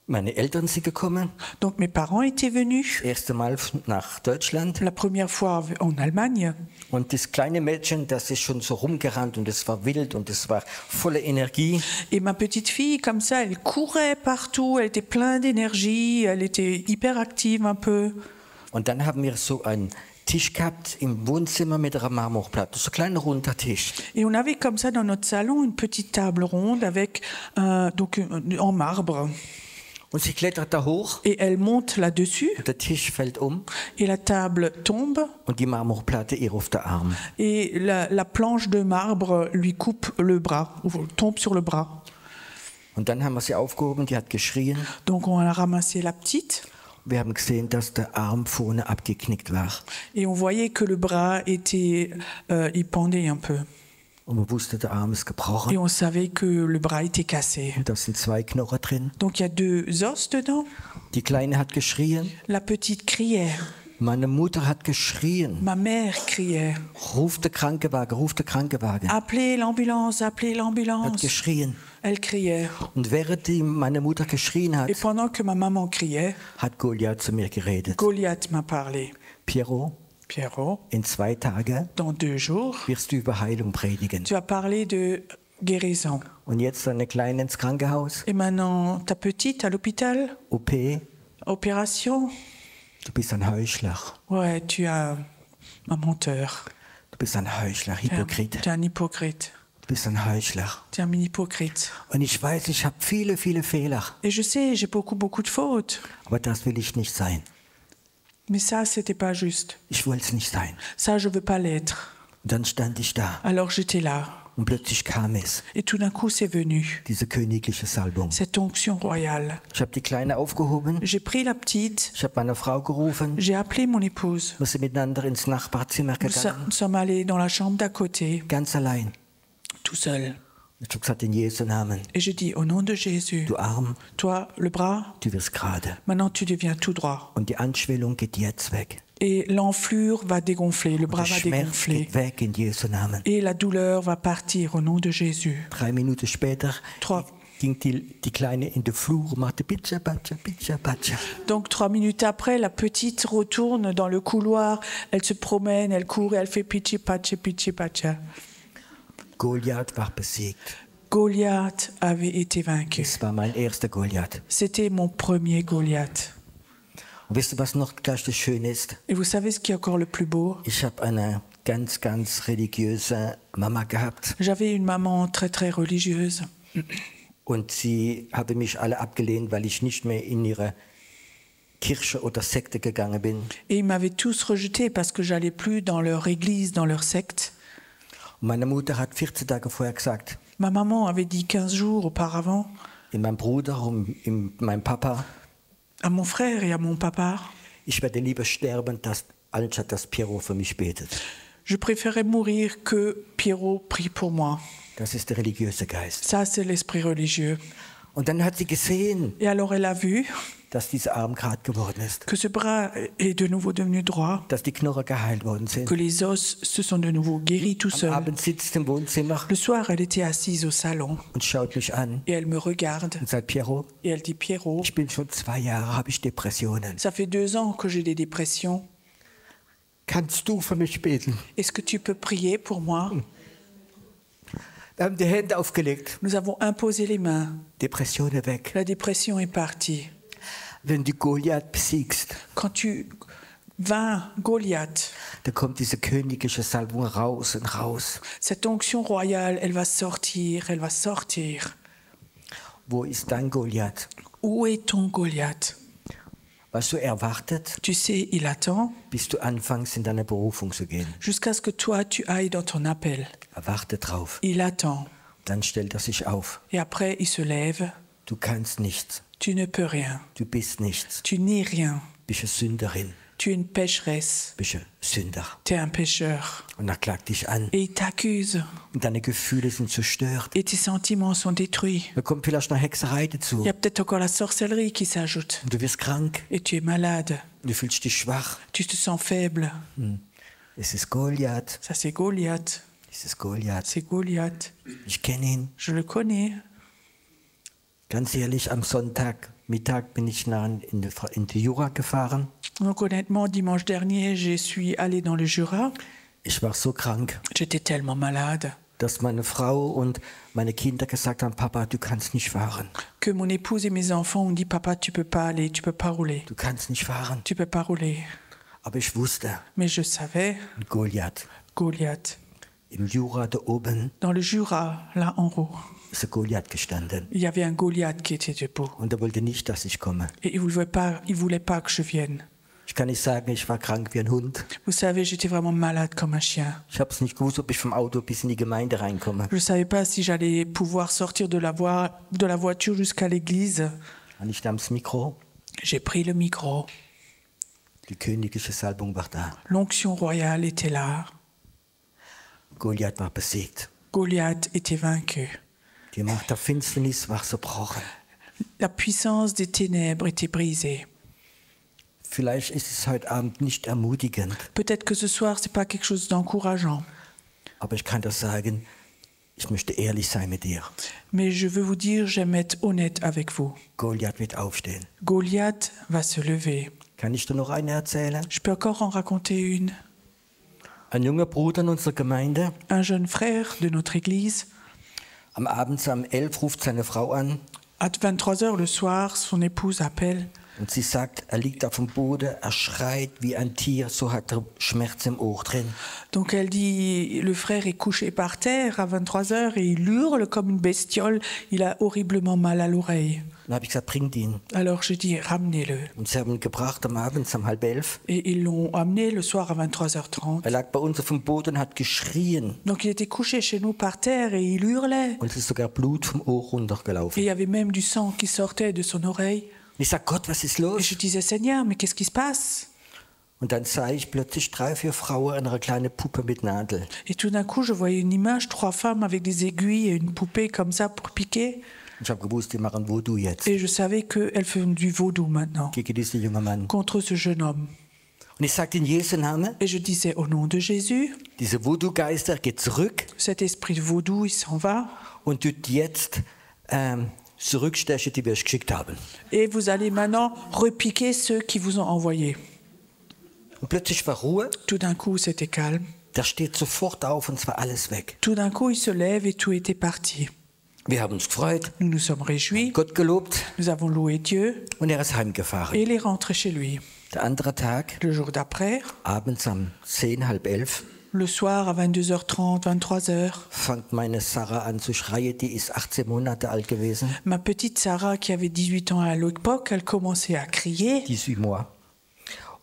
Meine Eltern sind gekommen, Donc mes parents étaient venus. das erste Mal nach Deutschland. La première fois en Allemagne. Und das kleine Mädchen, das ist schon so rumgerannt und es war wild und es war voller Energie. Et ma petite fille, comme ça, elle courait partout, elle était pleine d'énergie, elle était hyper active un peu. Und dann haben wir so einen Tisch gehabt im Wohnzimmer mit einer Marmorplatte, so ein kleiner runder Tisch. Et on avait comme ça dans notre salon une petite table ronde avec en marbre. Und sie klettert da hoch Et elle monte là-dessus und der Tisch fällt um et la table tombe und die Marmorplatte ihr auf den Arm. et la planche de marbre lui coupe le bras, ou tombe sur le bras. Und dann haben wir sie aufgehoben, die hat geschrien. Donc on a ramassé la petite Wir haben gesehen, dass der Arm vorne abgeknickt war. et on voyait que le bras était, il pendait un peu. Und man wusste, der Arm ist Et gebrochen. on savait que le bras était cassé. Und da sind 2 Knochen drin. Donc il y a 2 os dedans. Die Kleine hat geschrien. La petite criait, Meine Mutter hat geschrien. ma mère criait. Ruft der Krankenwagen, ruft der Krankenwagen. Appelez l'ambulance, appelez Hat l'ambulance. geschrien. Elle criait. Und während meine Mutter geschrien hat, Et pendant que ma maman criait, hat Goliath zu mir geredet. Goliath m'a parlé. Pierrot, Pierrot, in 2 Tagen dans 2 jours, wirst du über Heilung predigen. tu as parlé de guérison. Und jetzt deine Kleine ins Krankenhaus, Et maintenant, ta petite à l'hôpital, OP, opération. du bist ein Heuchler. Ouais, tu es un menteur. Du bist ein Heuchler, Tu Hypocrite. es un hypocrite. Du bist ein Heuchler. Tu es un hypocrite. Und ich weiß, ich habe viele Fehler. Et je sais, j'ai beaucoup de fautes. Aber das will ich nicht sein. Mais ça, c'était pas juste. Ich wollte es nicht sein. Ça, je veux pas l'être. Und dann stand ich da Alors j'étais là. und plötzlich kam es, Et tout d'un coup, c'est venu. diese königliche Salbung. Cette onction royale. Ich habe die Kleine aufgehoben, J'ai pris la petite. ich habe meine Frau gerufen, J'ai appelé mon épouse. wir sind miteinander ins Nachbarzimmer gegangen, Nous sommes allés dans la chambre d'à côté, ganz allein. tout seul. Ich habe gesagt, in Jesu Namen, Et je dis, au nom de Jésus, du Arm, toi, le bras, du wirst gerade. maintenant tu deviens tout droit. Und die Anschwellung geht jetzt weg. Et l'enflure va dégonfler, le bras Der va Schmerz dégonfler. geht weg in Jesu Namen. Et la douleur va partir au nom de Jésus. 3 Minuten später Trois. ging die Kleine in den Flur und machte Pitscha, Patscha, Pitscha, Patscha. Donc 3 minutes après, la petite retourne dans le couloir, elle se promène, elle court et elle fait pichi pacha, pichi pacha. Goliath war besiegt. Goliath avait été vaincu. Das war mein erster Goliath. C'était mon premier Goliath. Und wisst ihr, was noch gleich das Schöne ist? Et vous savez ce qui est encore le plus beau? Ich habe eine ganz, ganz religiöse Mama gehabt. J'avais une maman très très religieuse. Und sie habe mich alle abgelehnt, weil ich nicht mehr in ihre Kirche oder Sekte gegangen bin. Et ils m'avaient tous rejeté parce que j'allais plus dans leur église, dans leur secte. Und meine Mutter hat 14 Tage vorher gesagt, Ma maman avait dit 15 jours auparavant in meinem Bruder und in meinem Papa, à mon frère et à mon papa, ich werde lieber sterben, anstatt dass Piero für mich betet. je préférais mourir que Pierrot prie pour moi. Das ist der religiöse Geist. Ça, c'est l'esprit religieux. Und dann hat sie gesehen, Et alors elle a vu dass dieser Arm gerade geworden ist, que ce bras est de nouveau devenu droit, dass die Knochen geheilt worden sind. que les os se sont de nouveau guéris tout Am seuls. Abend sitzt im Wohnzimmer Le soir, elle était assise au salon und schaut mich an et elle me regarde und sagt, Piero, et elle dit Pierrot, ich bin schon 2 Jahre, habe ich Depressionen. ça fait 2 ans que j'ai des dépressions. Kannst du für mich beten? Est-ce que tu peux prier pour moi? Wir haben die Hände aufgelegt, Nous avons imposé les mains. Depressionen weg. La dépression est partie. Wenn du Goliath besiegst, Quand tu vains Goliath, dann kommt diese königliche Salbung raus und raus. cette onction royale, elle va sortir, elle va sortir. Wo ist dein Goliath? Où est ton Goliath? Weißt du, er wartet, Tu sais, il attend bis du anfängst, in deine Berufung zu gehen. jusqu'à ce que toi, tu ailles dans ton appel. Er wartet drauf. Il attend. Dann stellt er sich auf. Et après, il se lève. Du kannst nichts. Tu ne peux rien. Du bist nichts. Tu n'es rien. Bist eine Sünderin. Tu es une pécheresse. Bist ein Sünder. Tu es un pécheur. Und er klagt dich an. Et il t'accuse. Und deine Gefühle sind zerstört. Et tes sentiments sont détruits. Da kommt vielleicht noch Hexerei Il dazu. y a peut-être encore la sorcellerie qui s'ajoute. Und du wirst krank. Et tu es malade. Du fühlst dich schwach. Tu te sens faible. Es ist Goliath. Ça, c'est Goliath. Es ist Goliath. C'est Goliath. Ich kenne ihn. Je le connais. Ganz ehrlich, am Sonntagmittag bin ich in die Jura gefahren. Donc honnêtement, dimanche dernier, je suis allée dans le Jura. Ich war so krank, J'étais tellement malade dass meine Frau und meine Kinder gesagt haben, Papa, du kannst nicht fahren. que mon épouse et mes enfants ont dit « Papa, tu peux pas aller, tu peux pas rouler. Du kannst nicht fahren. Tu peux pas rouler. Aber ich wusste, » Mais je savais, Goliath. Goliath. Im Jura da oben Dans le Jura, là en haut, ist ein Goliath gestanden. il y avait un Goliath qui était debout. Und er wollte nicht, dass ich komme. Et il voulait pas que je vienne. Ich kann nicht sagen, ich war krank wie ein Hund. Vous savez, j'étais vraiment malade comme un chien. Ich habe es nicht gewusst, ob ich vom Auto bis in die Gemeinde reinkomme. Je ne savais pas si j'allais pouvoir sortir de la voiture jusqu'à l'église. Und ich nahm das Mikro. J'ai pris le micro. Die königliche Salbung war da. L'onction royale était là. Goliath war besiegt. Goliath était vaincu. Die Macht der Finsternis war zerbrochen. La puissance des ténèbres était brisée. Vielleicht ist es heute Abend nicht ermutigend, Peut-être que ce soir, ce n'est pas quelque chose d'encourageant. aber ich kann das sagen, ich möchte ehrlich sein mit dir. Mais je veux vous dire, j'aime être honnête avec vous. Goliath wird aufstehen. Goliath va se lever. Kann ich dir noch eine erzählen? Je peux encore en raconter une. Ein junger Bruder in unserer Gemeinde, Un jeune frère de notre église, am Abend um 11 ruft seine Frau an à 23h le soir, son épouse appelle und Und sie sagt, er liegt auf dem Boden, er schreit wie ein Tier, so hat er Schmerz im Ohr drin. Donc elle dit, le frère est couché par terre à 23 heures et il hurle comme une bestiole, il a horriblement mal à l'oreille. Dann habe ich gesagt, bringt ihn. Alors je dis, ramenez-le. Und sie haben ihn gebracht am Abend um 10:30. Et ils l'ont amené le soir à 23h30. Er lag bei uns auf dem Boden und hat geschrien. Donc il était couché chez nous par terre et il hurlait. Und es ist sogar Blut vom Ohr Et runtergelaufen. il y avait même du sang qui sortait de son oreille. Und ich sage, Gott, was ist Et los? je disais, Seigneur, mais qu'est-ce qui se passe? Und dann sah ich plötzlich 3, 4 Frauen an einer kleinen Puppe mit Nadel. Et tout d'un coup, je voyais une image, 3 femmes avec des aiguilles et une poupée comme ça pour piquer. Und ich habe gewusst, die machen Voodoo jetzt. Et je savais qu'elles font du vaudou maintenant Gegen diesen jungen Mann. contre ce jeune homme. Und ich sagte in Jesu Namen, Et je disais, au nom de Jésus, diese Voodoo-Geister geht zurück cet esprit de vaudou, il s'en va. und tut jetzt zurückstechen, die wir euch geschickt haben. Et vous allez maintenant repiquer ceux qui vous ont envoyés. Und plötzlich war Ruhe, Tout d'un coup, c'était calme. da steht sofort auf und es war alles weg. Tout d'un coup, il se lève et tout était parti. Wir haben uns gefreut, Nous nous sommes réjouis, Gott gelobt nous avons loué Dieu und er ist heimgefahren. et il est rentré chez lui. Der andere Tag, Le jour d'après, abends um 10, halb 11, le soir à 22h30, 23h, fängt meine Sarah an zu schreien, die ist 18 Monate alt gewesen, ma petite Sarah, qui avait 18 ans à l'époque, elle commençait à crier. 18 mois.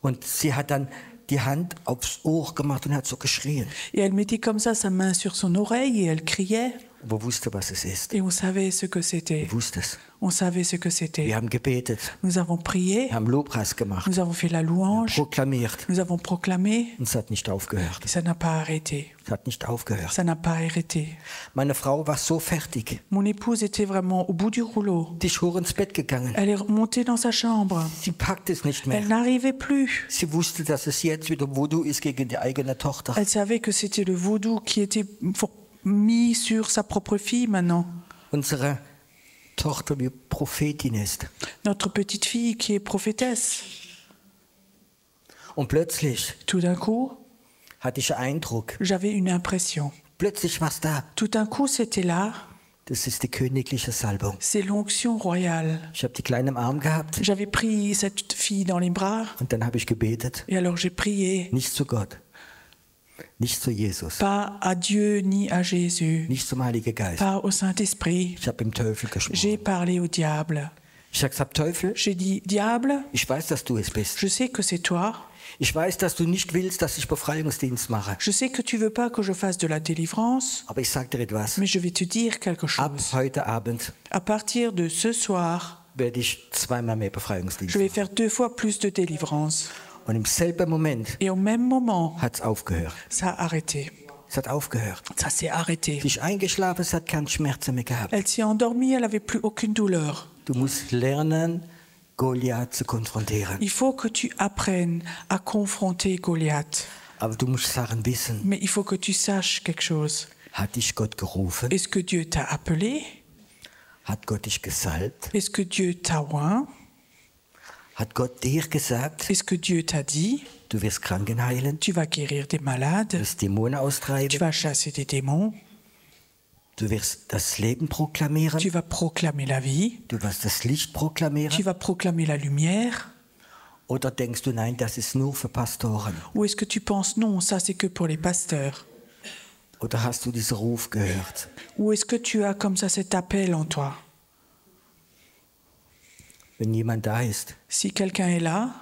Und sie hat dann die Hand aufs Ohr gemacht und hat so geschrien. Et elle mettait comme ça sa main sur son oreille et elle criait. Und wir wussten, was es ist. Et on savait ce que c'était. Wir wussten es. On savait ce que Wir c'était. haben gebetet, Nous avons prié, wir haben Lobpreis gemacht, nous avons fait la louange, proklamiert. nous avons proclamé. Und es hat nicht aufgehört. Et ça n'a pas arrêté. Es hat nicht aufgehört. Ça n'a pas arrêté. Meine Frau war so fertig. Mon épouse était vraiment au bout du rouleau. Die ist hoch ins Bett gegangen. Elle est montée dans sa chambre. Sie packt es nicht Elle mehr. n'arrivait plus. Sie wusste, dass es jetzt wieder Voodoo ist gegen die eigene Tochter. Elle savait que c'était le vaudou qui était mis sur sa propre fille maintenant. Unsere Tochter, die Prophetin ist. Notre petite fille qui est prophétesse. Und plötzlich Tout d'un coup, hatte ich einen Eindruck. j'avais une impression. Plötzlich war es da. Tout d'un coup, c'était là. Das ist die königliche Salbung. C'est l'onction royale. Ich habe die Kleine im Arm gehabt J'avais pris cette fille dans les bras und dann habe ich gebetet. et alors j'ai prié. Nicht zu Gott, nicht zu Jesus, Pas à Dieu ni à Jésus. nicht zum Heiligen Geist. Pas au Saint-Esprit. Ich habe im Teufel J'ai gesprochen. parlé au diable. Ich habe gesagt, Teufel, J'ai dit, diable, ich weiß, dass du es bist. je sais que c'est toi. Ich weiß, dass du nicht willst, dass ich Befreiungsdienst mache. Je sais que tu veux pas que je fasse de la délivrance, Aber ich sage dir etwas. mais je vais te dire quelque Ab chose. heute Abend À partir de ce soir, werde ich zweimal mehr Befreiungsdienst je vais machen. faire 2 fois plus de délivrance. Und im selben Moment Et au même moment, hat es aufgehört. ça a arrêté. Es hat aufgehört. Ça s'est arrêté. Sie ist eingeschlafen, es hat keine Schmerzen mehr gehabt. Elle s'est endormie, elle n'avait plus aucune douleur. Du musst lernen, Goliath zu konfrontieren. Il faut que tu apprennes à confronter Goliath. Aber du musst Sachen wissen. Mais il faut que tu saches quelque chose. Hat dich Gott gerufen? Est-ce que Dieu t'a appelé? Hat Gott dich gesalbt? Est-ce que Dieu t'a oint? Hat Gott dir gesagt, Est-ce que Dieu t'a dit, du wirst Kranken heilen, tu vas guérir des du malades, wirst Dämonen tu austreiben, vas chasser des démons, du wirst das Leben proklamieren, tu vas proclamer la vie, du wirst das Licht tu proklamieren? vas proclamer la lumière? Oder denkst du, nein, das ist nur für Pastoren? Ou est-ce que tu penses non, ça c'est que pour les pasteurs? Oder hast du diesen Ruf gehört? Ou est-ce que tu as comme ça cet appel en toi? Wenn jemand da ist Si quelqu'un est là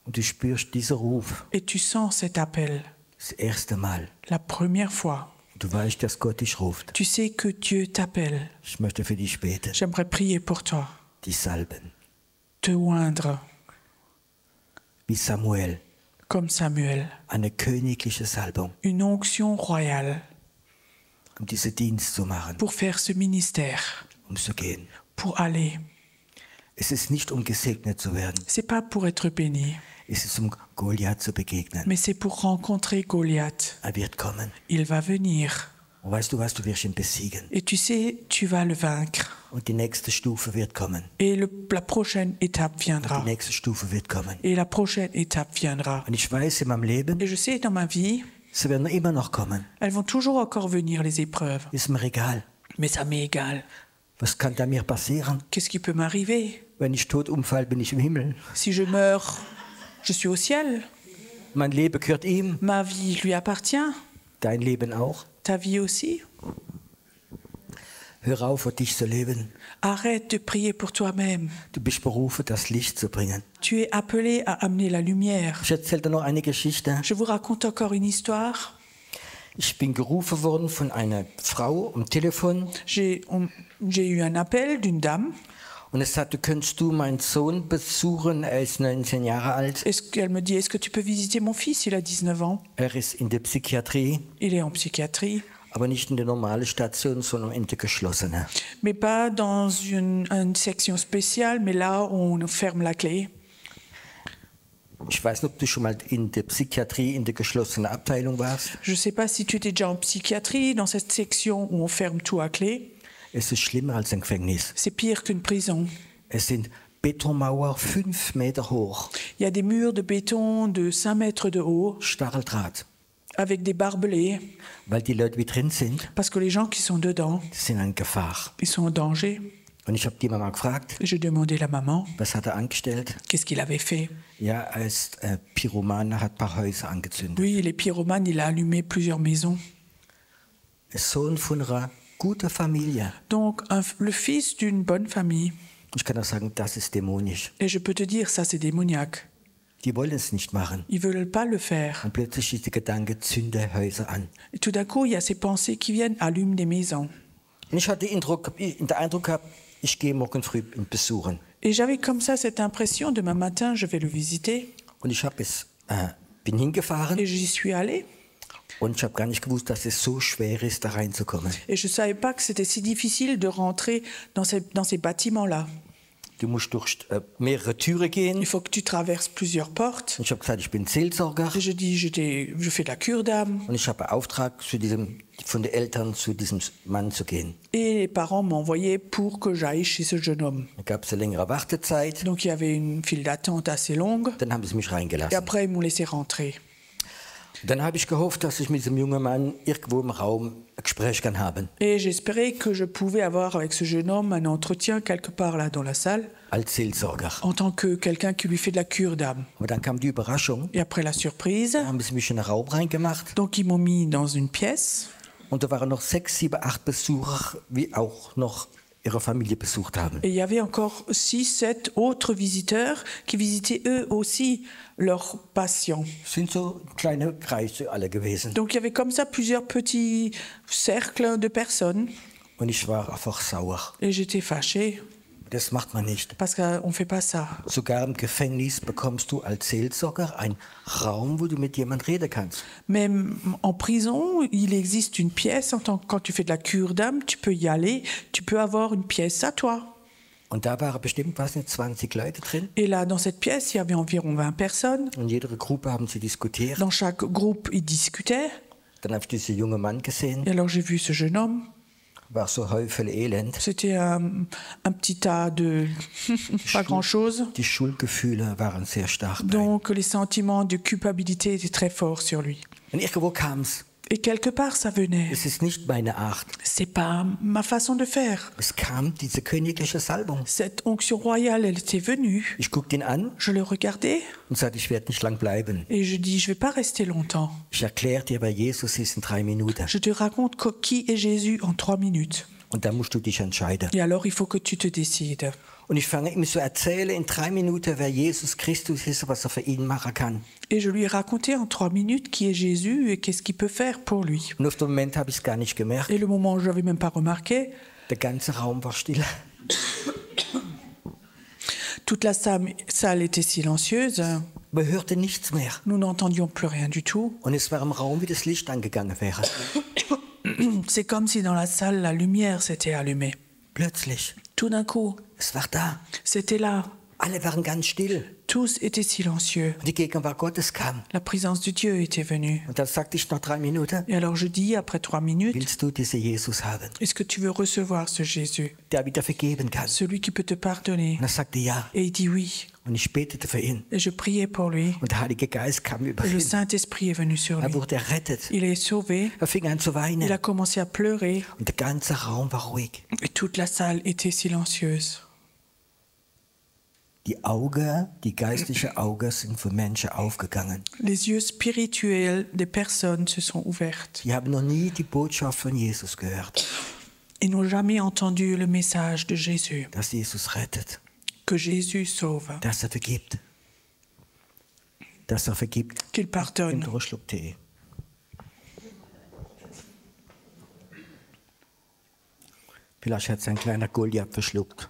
und du spürst diesen Ruf et tu sens cet appel, das erste Mal, la première fois, du weißt, dass Gott dich ruft, tu sais que Dieu t'appelle. ich möchte für dich beten, J'aimerais prier pour toi, die salben, te oindre wie Samuel, comme Samuel, eine königliche Salbung, une onction royale diesen Dienst zu machen, pour faire ce ministère, zu gehen. pour aller. Es ist nicht, um gesegnet zu werden, C'est pas pour être béni, es ist, um Goliath zu begegnen. mais c'est pour rencontrer Goliath. Er wird kommen. Il va venir. Und weißt du was, du wirst ihn besiegen. Et tu sais, tu vas le vaincre. Und die nächste Stufe wird kommen. Et la prochaine étape Die viendra. nächste Stufe wird kommen. Et la prochaine étape viendra. Und ich weiß, in meinem Leben, Et je sais, dans ma vie, sie werden immer noch kommen. elles vont toujours encore venir, les épreuves. Ist mir egal. Mais ça m'est égal. Was kann da mir passieren? Qu'est-ce qui peut m'arriver? Wenn ich tot umfall, bin ich im Himmel. Si je meurs, je suis au ciel. Mein Leben gehört ihm, Ma vie lui appartient. dein Leben auch. Ta vie aussi. Hör auf, für dich zu leben. Arrête de prier pour toi-même. Du bist berufen, das Licht zu bringen. Tu es appelé à amener la lumière. Ich erzähle dir noch eine Geschichte. Je vous raconte encore une histoire. Ich bin gerufen worden von einer Frau am Telefon J'ai eu un appel d'une dame. und es sagte, könntest du meinen Sohn besuchen? Er ist 19 Jahre alt. Elle me dit, est-ce que tu peux visiter mon fils? Il a 19 ans. Er ist in der Psychiatrie, Il est en psychiatrie. aber nicht in der normalen Station, sondern in der geschlossenen. Mais pas dans une section spéciale, mais là où on ferme la clé. Ich weiß nicht, ob du schon mal in der Psychiatrie in der geschlossenen Abteilung warst. Je ne sais pas si tu étais déjà en psychiatrie, dans cette section où on ferme tout à clé. Es ist schlimmer als ein Gefängnis. C'est pire qu'une prison. Es sind Betonmauer 5 Meter hoch, Il y a des murs de béton de 5 mètres de haut, Stacheldraht. avec des barbelés, Weil die Leute, die drin sind, parce que les gens qui sont dedans, die sind in Gefahr. ils sont en danger. Und ich habe die Mama gefragt, Et j'ai demandé à la maman, was hat er angestellt? qu'est-ce qu'il avait fait. Ja, er ist Pyroman, er hat ein paar Häuser angezündet. Oui, il est pyromane, il a allumé plusieurs maisons. Er ist Sohn von einer guten Familie. Donc, le fils d'une bonne famille. Ich kann auch sagen, das ist dämonisch. Et je peux te dire, ça c'est démoniaque. Die wollen es nicht machen. Ils veulent pas le faire. Und plötzlich ist der Gedanke, zünde Häuser an. Et tout d'un coup, il y a ces pensées qui viennent, allument des maisons. Und ich hatte den Eindruck gehabt, ich gehe morgen früh ihn besuchen. Et j'avais comme ça cette impression, demain matin, je vais le visiter. Und ich bin hingefahren Et j'y suis allée. und ich habe gar nicht gewusst, dass es so schwer ist, da reinzukommen. Et je ne savais pas que c'était si difficile de rentrer dans ces bâtiments-là. Du musst durch mehrere Türen gehen. Il faut que tu traverses plusieurs portes. Und ich habe gesagt, ich bin Seelsorger. Et je dis, je fais de la cure d'âme. Und ich habe einen Auftrag von den Eltern zu diesem Mann zu gehen. Et les parents m'ont envoyé pour que j'aille chez ce jeune homme. Da gab es eine längere Wartezeit. Donc il y avait une file d'attente assez longue. Dann haben sie mich Et reingelassen. après, ils m'ont laissé rentrer. Dann habe ich gehofft, dass ich mit diesem jungen Mann irgendwo im Raum ein Gespräch kann haben. Et j'espérais que je pouvais avoir avec ce jeune homme un entretien quelque part là dans la salle, Als Seelsorger. en tant que quelqu'un qui lui fait de la cure d'âme. Aber dann kam die Überraschung. Et après la surprise, Da haben sie mich in einen Raum reingemacht. donc ils m'ont mis dans une pièce. Und da waren noch 6, 7, 8 Besucher, wie auch noch ihre Familie besucht haben. Et il y avait encore 6, 7 autres visiteurs qui visitaient eux aussi leurs patients. Es sind so kleine Kreise alle gewesen. Donc il y avait comme ça plusieurs petits cercles de personnes. Und ich war einfach sauer. Et j'étais fâchée Das macht man nicht. parce qu'on ne fait pas ça. Sogar im Gefängnis bekommst du als Seelsorger einen Raum, wo du mit jemand reden kannst. Même en prison, il existe une pièce. Quand tu fais de la cure d'âme, tu peux y aller. Tu peux avoir une pièce à toi. Und da waren bestimmt, was nicht, 20 Leute drin. Et là, dans cette pièce, il y avait environ 20 personnes. In jeder Gruppe haben sie diskutiert. Dans chaque groupe, ils discutaient. Dann habe ich diesen jungen Mann gesehen. Et alors, j'ai vu ce jeune homme. War so Häufel Elend. C'était un petit tas de pas grand-chose. Die Schuldgefühle waren sehr stark. bei ihm. Donc, les sentiments de culpabilité étaient très forts sur lui. Und irgendwo kam's. Et quelque part, ça venait. Es ist nicht meine Art. C'est pas ma façon de faire. Es kam diese königliche Salbung. Cette onction royale, elle était venue. Ich guckte ihn an Je le regardais und sagte, ich werde nicht lang bleiben. et je dis, je vais pas rester longtemps. Ich erkläre dir, wer Jesus ist in 3 Minuten. Je te raconte qui est Jésus en 3 minutes. Und da musst du dich entscheiden. Et alors, il faut que tu te décides. Und ich fange ihm so erzählen in 3 Minuten, wer Jesus Christus ist, was er für ihn machen kann. Et je lui ai raconté en 3 minutes qui est Jésus et qu'est-ce qu'il peut faire pour lui. Und auf den Moment habe ich es gar nicht gemerkt. Et le moment où je n'avais même pas remarqué, Der ganze Raum war still. toute la salle était silencieuse. Man hörte nichts mehr. Nous n'entendions plus rien du tout. Und es war im Raum, wie das Licht angegangen wäre. C'est comme si dans la salle, la lumière s'était allumée. Plötzlich. Tout d'un coup, Es war da. c'était là. Alle waren ganz still. Tous étaient silencieux. Und die Gegenwart Gottes kam. La présence de Dieu était venue. Und dann sagte ich nach 3 Minuten, Et alors je dis, après 3 minutes, willst du diesen Jesus haben, est-ce que tu veux recevoir ce Jésus, der wieder vergeben kann? celui qui peut te pardonner? Und er sagte ja. Et il dit oui. Und ich betete für ihn. Et je priais pour lui. Und der Heilige Geist kam über Et le ihn. Saint-Esprit est venu sur Er lui. wurde errettet. Il est sauvé. Er fing an zu Il a weinen. commencé à pleurer. Und der ganze Raum war ruhig. Et toute la salle était silencieuse. Die geistlichen Augen sind für Menschen aufgegangen. Les yeux spirituels des personnes se sont ouvertes. Die haben noch nie die Botschaft von Jesus gehört, Ils n'ont jamais entendu le message de Jésus, dass Jesus rettet, que Jésus sauve, dass er vergibt. Dass er vergibt. qu'il Nimm pardonne. doch einen Schluck Tee. Vielleicht hat sein kleiner Goliath verschluckt.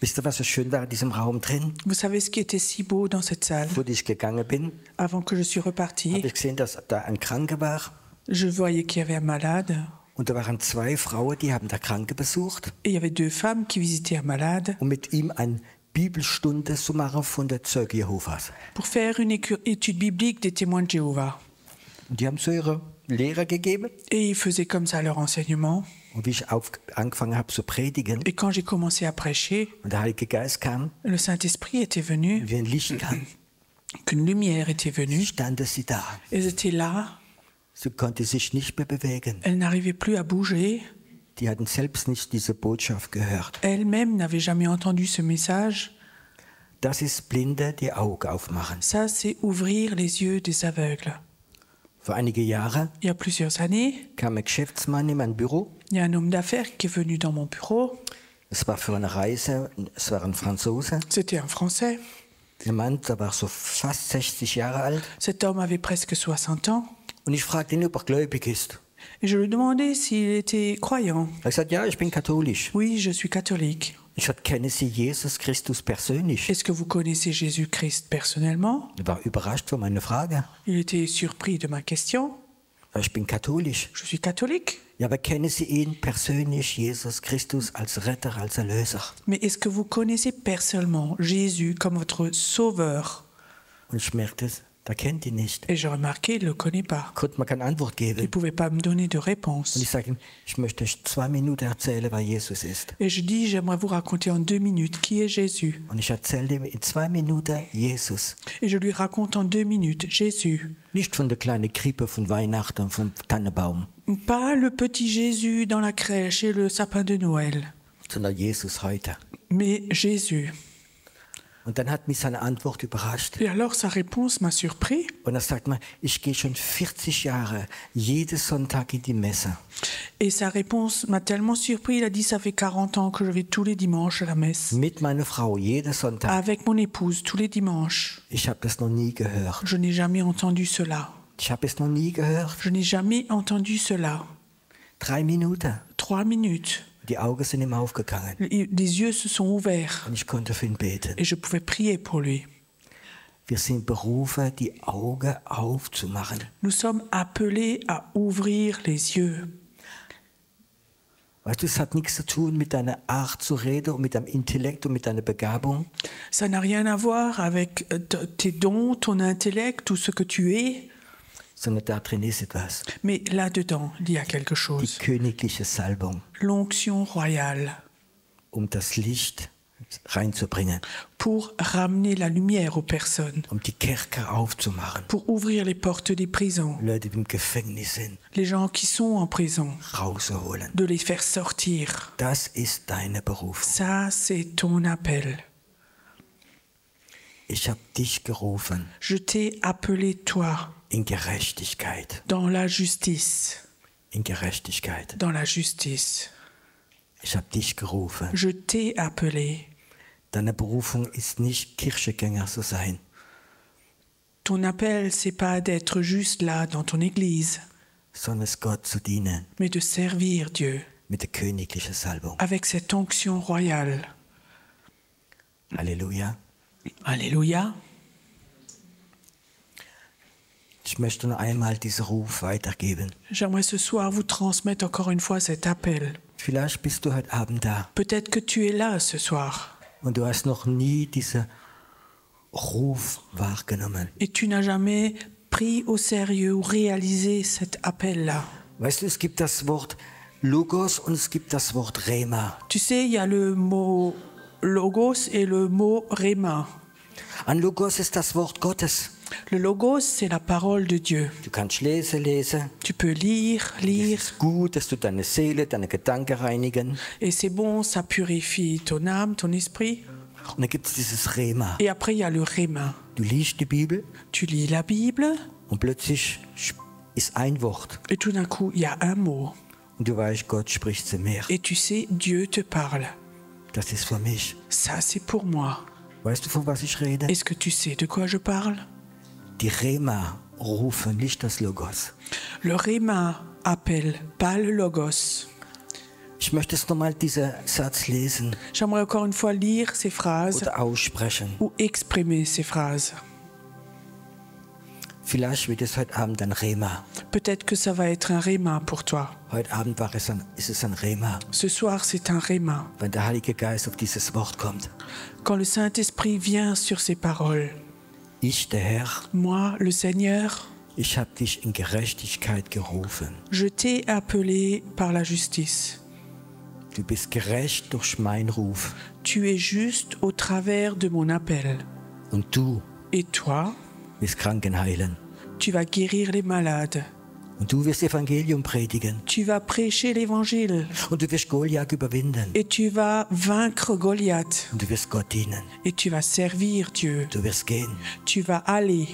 Wisst ihr, was so schön war in diesem Raum drin? Vous savez ce qui était si beau dans cette salle? Wo ich gegangen bin, Avant que je suis habe repartie, ich gesehen, dass da ein Kranker war. je voyais qu'il y avait un malade Und da waren 2 Frauen, die haben der Kranke besucht, et il y avait 2 femmes qui visitaient un malade um mit ihm eine Bibelstunde zu machen von der Zeuge Jehovas. pour faire une étude biblique des témoins de Jéhovah. Und die haben so ihre Lehre gegeben. Et ils faisaient comme ça leur enseignement. Und wie ich angefangen habe zu predigen, Et quand j'ai commencé à prêcher, und der Heilige Geist kam, le Saint-Esprit était venu, wie ein Licht kam, qu'une lumière était venue. standen sie da. Elles étaient là, Sie konnte sich nicht mehr bewegen. elles n'arrivaient plus à bouger. Die hatten selbst nicht diese Botschaft gehört. Elles-mêmes n'avaient jamais entendu ce message. Das ist Blinde die Augen aufmachen. Ça, c'est ouvrir les yeux des aveugles. Vor einige Jahre Il y a plusieurs années, kam ein Geschäftsmann in mein Büro. il y a un homme d'affaires qui est venu dans mon bureau. Es war für eine Reise, es war ein Franzose. C'était un Français. Der Mann, der war so fast 60 Jahre alt. Cet homme avait presque 60 ans. Und ich fragte ihn, ob er gläubig ist. Et je lui demandais s'il était croyant. Er hat gesagt, ja, ich bin katholisch. Oui, je suis catholique. Ich sagte, kennen Sie Jesus Christus persönlich? Est-ce que vous connaissez Jésus-Christ personnellement? Er war überrascht von meiner Frage. Il était surpris de ma question. Ich bin katholisch. Je suis catholique. Ja, aber kennen Sie ihn persönlich, Jesus Christus, als Retter, als Erlöser? Mais est-ce que vous connaissez personnellement Jésus comme votre sauveur? Und ich merkte, der kennt ihn nicht. Et j'ai remarqué, il ne le connaît pas. Konnte mir keine Antwort Il ne geben. pouvait pas me donner de Und réponse. ich sage ihm, ich möchte euch 2 Minuten erzählen, wer Jesus ist. Et je dis, j'aimerais vous raconter en 2 minutes qui est Jésus. Und ich erzähle ihm in 2 Minuten Jesus. Et je lui raconte en 2 minutes Jésus. Nicht von der kleinen Krippe von Weihnachten und vom Tannenbaum, Pas le petit Jésus dans la crèche et le sapin de Noël, sondern Jesus heute. mais Jésus. Und dann hat mich seine Antwort überrascht. Et alors sa réponse m'a surpris. Und er sagt mir, ich gehe schon 40 Jahre jeden Sonntag in die Messe. Et sa réponse m'a tellement surpris. Il a dit, ça fait 40 ans que je vais tous les dimanches à la messe. Mit meiner Frau jeden Sonntag. Avec mon épouse, tous les dimanches. Ich habe das noch nie gehört. Je n'ai jamais entendu cela. Ich habe es noch nie gehört. Je n'ai jamais entendu cela. 3 Minuten. 3 minutes. Die Augen sind ihm aufgegangen. Les yeux se sont ouverts Und ich konnte für ihn beten. et je pouvais prier pour lui. Wir sind berufen, die Augen aufzumachen. Nous sommes appelés à ouvrir les yeux. Weißt du, es hat nichts zu tun mit deiner Art zu reden und mit deinem Intellekt und mit deiner Begabung, Ça n'a rien à voir avec tes dons, ton intellect, tout ce que tu es. sondern da drin ist etwas. Mais là-dedans, il y a quelque Die chose. königliche Salbung, L'onction royale um das Licht reinzubringen, pour ramener la lumière aux personnes, um die Kerker aufzumachen. pour ouvrir les portes des prisons. Leute, die im Gefängnis sind, Les gens qui sont en prison, rauszuholen. de les faire sortir. Das ist deine Berufung. Ça, c'est ton appel. Ich habe dich gerufen Je t'ai appelé, toi, in Gerechtigkeit. dans la justice. In Gerechtigkeit. Dans la justice. Ich habe dich gerufen. Je t'ai appelé. Deine Berufung ist nicht, Kirchegänger zu sein, Ton appel, c'est pas d'être juste là dans ton église, sondern es Gott zu dienen mais de servir Dieu mit der königlichen Salbung. avec cette onction royale. Halleluja. Alléluia. Ich möchte noch einmal diesen Ruf weitergeben. J'aimerais ce soir vous transmettre encore une fois cet appel. Vielleicht bist du heute Abend da Peut-être que tu es là ce soir und du hast noch nie diesen Ruf wahrgenommen. et tu n'as jamais pris au sérieux ou réalisé cet appel-là. Weißt du, es gibt das Wort Logos und es gibt das Wort Rema. Tu sais, il y a le mot logos et le mot rhéma. An Logos ist das Wort Gottes. Le logos, c'est la parole de Dieu. Du kannst lesen. Tu peux lire, Es lire, ist gut, dass du deine Seele, deine Gedanken reinigen. et c'est bon, ça purifie ton âme, ton esprit. Und dann gibt es dieses Rema. Et après, il y a le Réma. Du liest die Bibel Tu lis la Bible, und plötzlich ist ein Wort. et tout d'un coup, il y a un mot. Und du weißt, Gott spricht zu mir. Et tu sais, Dieu te parle. Das ist für mich. Ça, c'est pour moi. Weißt du, von was ich rede? Est-ce que tu sais de quoi je parle? Die Rema rufen, nicht das Logos. Le Réma appelle, pas le Logos. Ich möchte jetzt nochmal diesen Satz lesen J'aimerais encore une fois lire ces phrases oder aussprechen. ou exprimer ces phrases. Vielleicht wird es heute Abend ein Rema. Peut-être que ça va être un Réma pour toi. Heute Abend ist es ein Rema, Ce soir, c'est un Réma. wenn der Heilige Geist auf dieses Wort kommt. Quand le Saint-Esprit vient sur ces paroles, Ich, der Herr, moi, le Seigneur, ich habe dich in Gerechtigkeit gerufen. je t'ai appelé par la justice. Du bist gerecht durch mein Ruf. Tu es juste au travers de mon appel. Und du Et toi, wirst Kranken heilen. tu vas guérir les malades. Und du wirst Evangelium predigen. Tu vas prêcher l'Évangile. Und du wirst Goliath überwinden. Et tu vas vaincre Goliath. Und du wirst Gott dienen. Et tu vas servir Dieu. Du wirst gehen. Tu vas aller.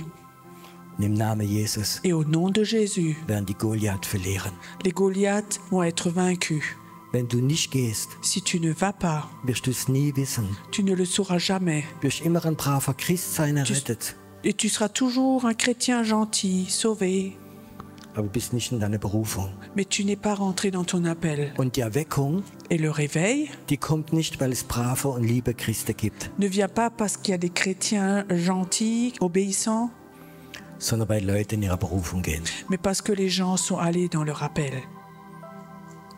Und im Namen Jesus Et au nom de Jésus, werden die Goliath verlieren. les Goliaths vont être vaincus. Wenn du nicht gehst, Si tu ne vas pas, wirst du es nie wissen. tu ne le sauras jamais. Du wirst immer ein braver Christ sein, errettet. Et tu seras toujours un chrétien gentil, sauvé. Aber du bist nicht in deiner Berufung. Mais tu n'es pas rentré dans ton appel. Und die Erweckung, Et le réveil die kommt nicht, weil es brave und liebe Christen gibt, ne vient pas parce qu'il y a des chrétiens gentils, obéissants, sondern weil Leute in ihrer Berufung gehen, mais parce que les gens sont allés dans leur appel,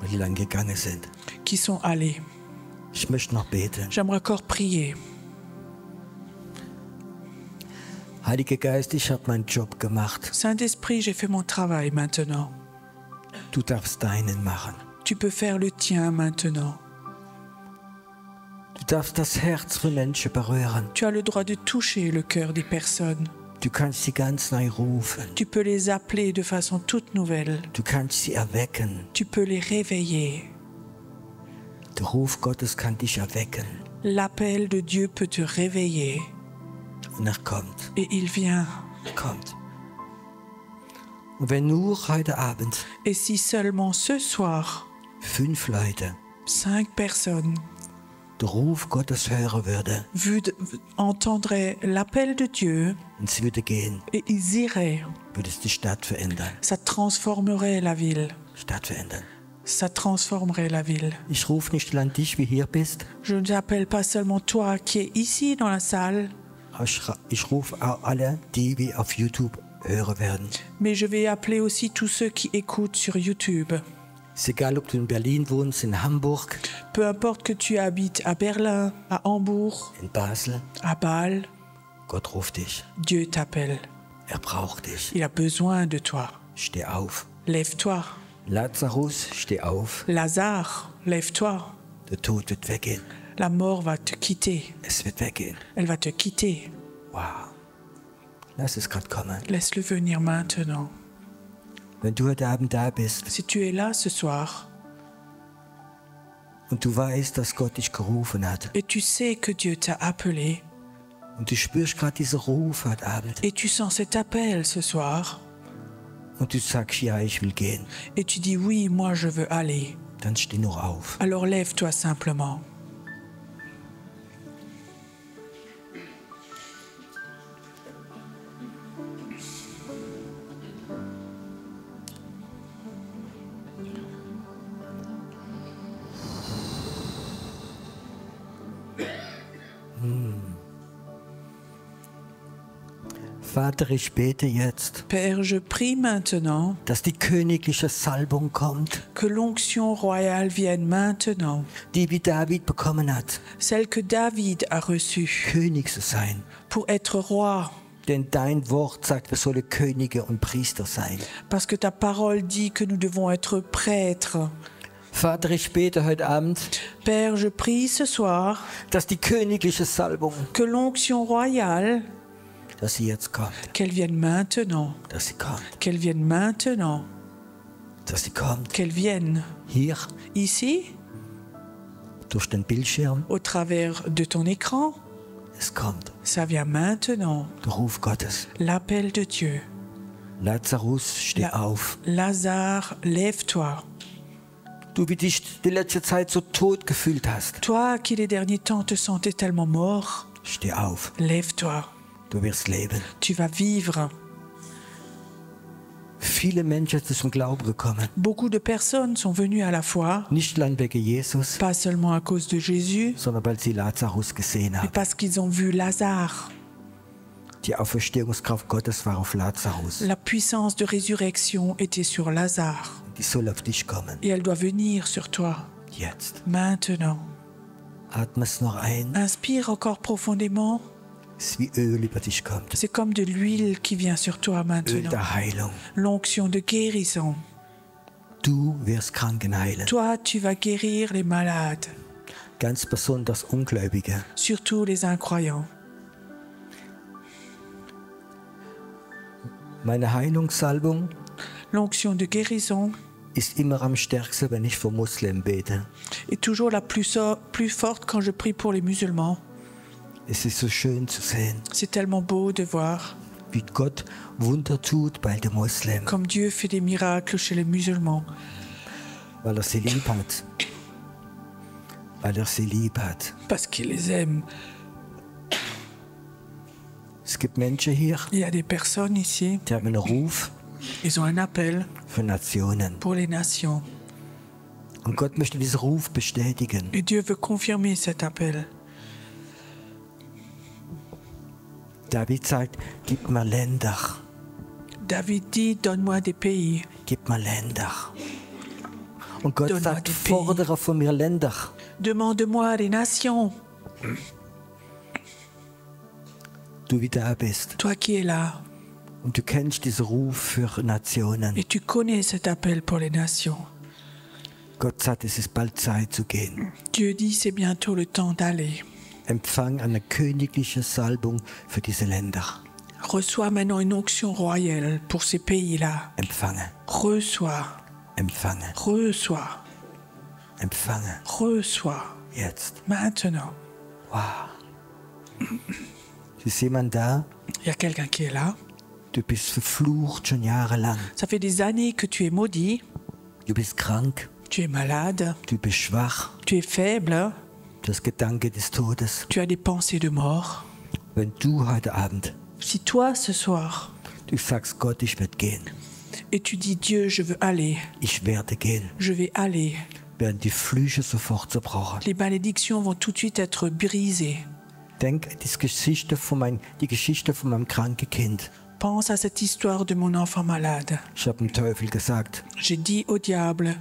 weil die lang gegangen sind. qui sont allés. Ich möchte noch beten. J'aimerais encore prier. Heiliger Geist, ich habe meinen Job gemacht. Saint-Esprit, j'ai fait mon travail maintenant. Du darfst deinen machen. Tu peux faire le tien maintenant. Du darfst das Herz von Menschen berühren. Tu as le droit de toucher le cœur des personnes. Du kannst sie ganz neu rufen. Tu peux les appeler de façon toute nouvelle. Du kannst sie erwecken. Tu peux les réveiller. Der Ruf Gottes kann dich erwecken. L'appel de Dieu peut te réveiller. Und er kommt. Et il vient. Er kommt. Und wenn nur heute Abend Et si seulement ce soir, 5 Leute 5 personnes den Ruf Gottes hören würden entendraient l'appel de Dieu und sie würden gehen, et ils iraient, würde es die Stadt verändern. ça transformerait la ville. Stadt verändern. Ça transformerait la ville. Ich rufe nicht an dich, wie hier bist. Je n'appelle pas seulement toi qui es ici dans la salle, Ich rufe auch alle, die wir auf YouTube hören werden. mais je vais appeler aussi tous ceux qui écoutent sur YouTube. Ist egal, ob du in Berlin wohnst, in Hamburg, Peu importe que tu habites à Berlin, à Hambourg, in Basel. à Bâle, Gott ruft dich. Dieu t'appelle. Er braucht dich. Il a besoin de toi. Steh auf. Lève-toi. Lazarus, steh auf. Lazare, lève-toi. Der Tod wird weggehen. La mort va te quitter. Es wird weggehen. Elle va te quitter. Wow. Lass es gerade kommen. Laisse-le venir maintenant. Wenn du heute Abend da bist Si tu es là ce soir und du weißt, dass Gott dich gerufen hat et tu sais que Dieu t'a appelé und du spürst gerade diesen Ruf heute Abend et tu sens cet appel ce soir und du sagst, ja, ich will gehen, et tu dis oui, moi je veux aller, dann steh nur auf. alors lève-toi simplement. Vater, ich bete jetzt, Père, je prie maintenant dass die königliche Salbung kommt, que l'onction royale vienne maintenant, die wie David bekommen hat, celle que David a reçue König zu sein. pour être roi, Denn dein Wort sagt, wir sollen Könige und Priester sein. parce que ta parole dit que nous devons être prêtres. Vater, ich bete heute Abend, Père, je prie ce soir dass die königliche Salbung, que l'onction royale, dass sie jetzt kommt, Qu'elle vienne maintenant. dass sie kommt, Qu'elle vienne maintenant. dass sie kommt. Qu'elle vienne. Hier, Ici, durch den Bildschirm, au travers de ton écran, es kommt. ça vient maintenant. Der Ruf Gottes. L'appel de Dieu. Lazarus, steh auf. Lazare, lève-toi. Du, wie dich die letzte Zeit so tot gefühlt hast, Toi qui les derniers temps te sentais tellement mort, steh auf. lève-toi. Du wirst leben. Tu vas vivre. Viele Menschen sind zum Glauben gekommen. Beaucoup de personnes sont venues à la foi, Nicht allein wegen Jesus, pas seulement à cause de Jésus, sondern weil sie Lazarus gesehen mais haben. parce qu'ils ont vu Lazare. Die Auferstehungskraft Gottes war auf Lazarus. La puissance de résurrection était sur Lazare. Die soll auf dich kommen. Et elle doit venir sur toi, Jetzt. maintenant. Atme es noch ein. Inspire encore profondément. Es ist wie Öl über dich kommt. C'est comme de l'huile qui vient sur toi Öl maintenant. der Heilung. L'onction de guérison. Du wirst Kranken heilen. Toi, tu vas guérir les malades, Ganz besonders Ungläubige. surtout les incroyants. Meine Heilungssalbung L'onction de guérison ist immer am stärksten, wenn ich für Muslimen bete. est toujours la plus forte quand je prie pour les musulmans. Es ist so schön zu sehen, C'est tellement beau de voir wie Gott Wunder tut bei den Muslimen, comme Dieu fait des miracles chez les musulmans, weil sie lieb hat. Weil sie lieb hat. parce qu'il les aime. Es gibt Menschen hier, Il y a des personnes ici, die haben einen Ruf ils ont un appel für Nationen. pour les nations. Und Gott möchte diesen Ruf bestätigen. Et Dieu veut confirmer cet appel. David sagt, gib mir Länder, David dit, donne-moi des pays. gib mir Länder. Und Gott Donne-moi sagt, des pays. fordere von mir Länder. Demande-moi des nations, Du wie da bist. toi qui es là. Und du kennst diesen Ruf für Nationen. Et tu connais cet appel pour les nations. Gott sagt, es ist bald Zeit zu gehen. Dieu dit, c'est bientôt le temps d'aller. Empfang eine königliche Salbung für diese Länder. Reçois maintenant une onction royale pour ces pays-là. Empfange, Reçois, empfange, reçois, empfange. reçois. Jetzt. Maintenant. Wow. Ist jemand da? Il y a quelqu'un qui est là. Du bist verflucht schon jahrelang. Ça fait des années que tu es maudit, Du bist krank, tu es malade, du bist schwach. tu es faible, Du hast Gedanken des Todes. tu as des pensées de mort. Wenn du heute Abend, Si toi, ce soir, du sagst, Gott, ich werde gehen. et tu dis, Dieu, je veux aller, Ich werde gehen. je vais aller, Werden die Flüche sofort zerbrochen. les malédictions vont tout de suite être brisées. Denk an die Geschichte von meinem kranken Kind. Pense à cette histoire de mon enfant malade. Ich habe dem Teufel gesagt, J'ai dit au diable,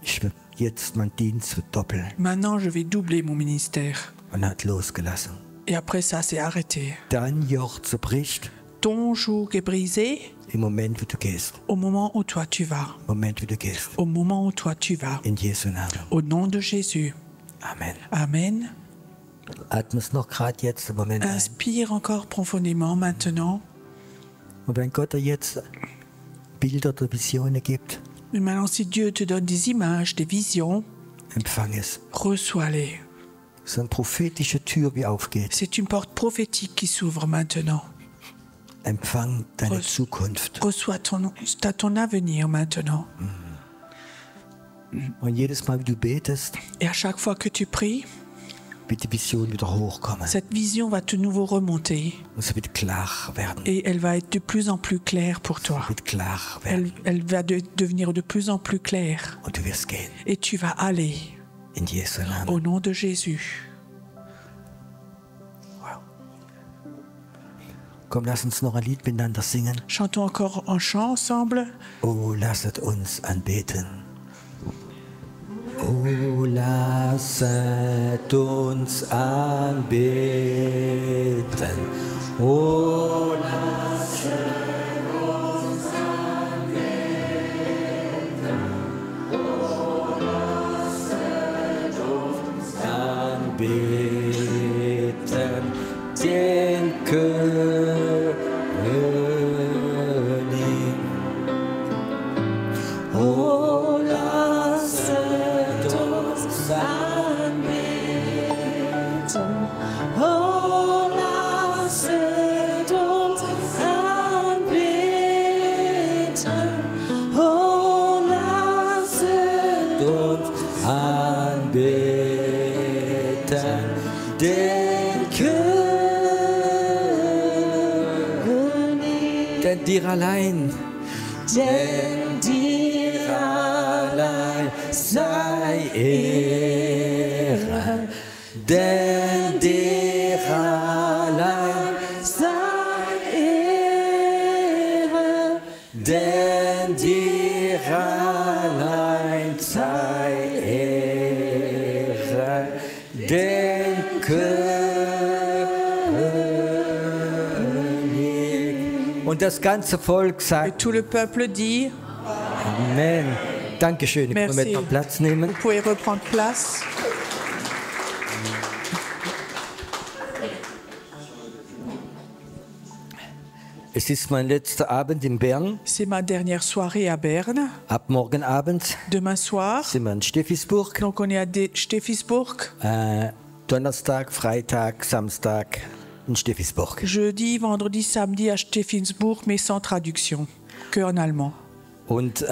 ich will jetzt meinen Dienst verdoppeln. maintenant je vais doubler mon ministère. Und er hat losgelassen. Et après ça, c'est arrêté. Dein Joch zerbricht Ton joug est brisé im Moment, wo du gehst. au moment où toi tu vas. Im Moment, wo du gehst. Au moment où toi tu vas. In Jesu Namen. Au nom de Jésus. Amen. Amen. Atme es noch gerade jetzt im Moment ein. Inspire encore profondément maintenant. Und wenn Gott dir jetzt Bilder oder Visionen gibt, Et maintenant, si Dieu te donne des images, des visions, empfang es. reçois-les. So eine prophetische Tür, wie aufgeht. C'est une porte prophétique qui s'ouvre maintenant. Empfang deine Reç- Zukunft. Reçois ton avenir maintenant. Und jedes Mal, wie du betest, Et à chaque fois que tu pries, wird die Vision wieder hochkommen. cette vision va de nouveau remonter Und sie wird klar werden. et elle va être de plus en plus claire pour toi. Wird klar werden. Elle va devenir de plus en plus claire. Und du wirst gehen. Et tu vas aller In Jesu Namen. au nom de Jésus. Komm, lass uns noch ein Lied miteinander singen. Chantons encore un chant ensemble. Oh, lasset uns anbeten. Oh, lasset uns anbeten. Oh, lasset uns anbeten. Oh, lasset uns anbeten. Den König Denn dir allein, denn dir allein sei Ehre, denn dir allein sei Ehre, denn dir allein sei Ehre, den König. Und das ganze Volk Et sagt tout le peuple dit Amen. Dankeschön. Ich Merci. kann mal Platz nehmen. vous pouvez reprendre place. Es ist mein letzter Abend in Bern. C'est ma dernière soirée à Berne. Ab morgen Abend Demain soir, sind wir in Steffisburg. donc on est à Steffisburg. Donnerstag, Freitag, Samstag in Steffisburg. Jeudi, vendredi, samedi à Steffisburg, mais sans traduction, que en allemand. Und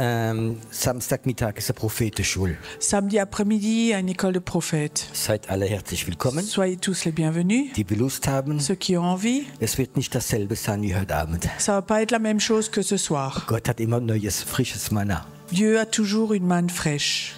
Samstagmittag ist eine Prophetenschule. Samedi après-midi, à une école de prophètes. Seid alle herzlich willkommen, Soyez tous les bienvenus. die Lust haben. Ceux qui ont envie, Es wird nicht dasselbe sein wie heute Abend. ça va pas être la même chose que ce soir. Gott hat immer neues, frisches Manna. Dieu a toujours une manne fraîche.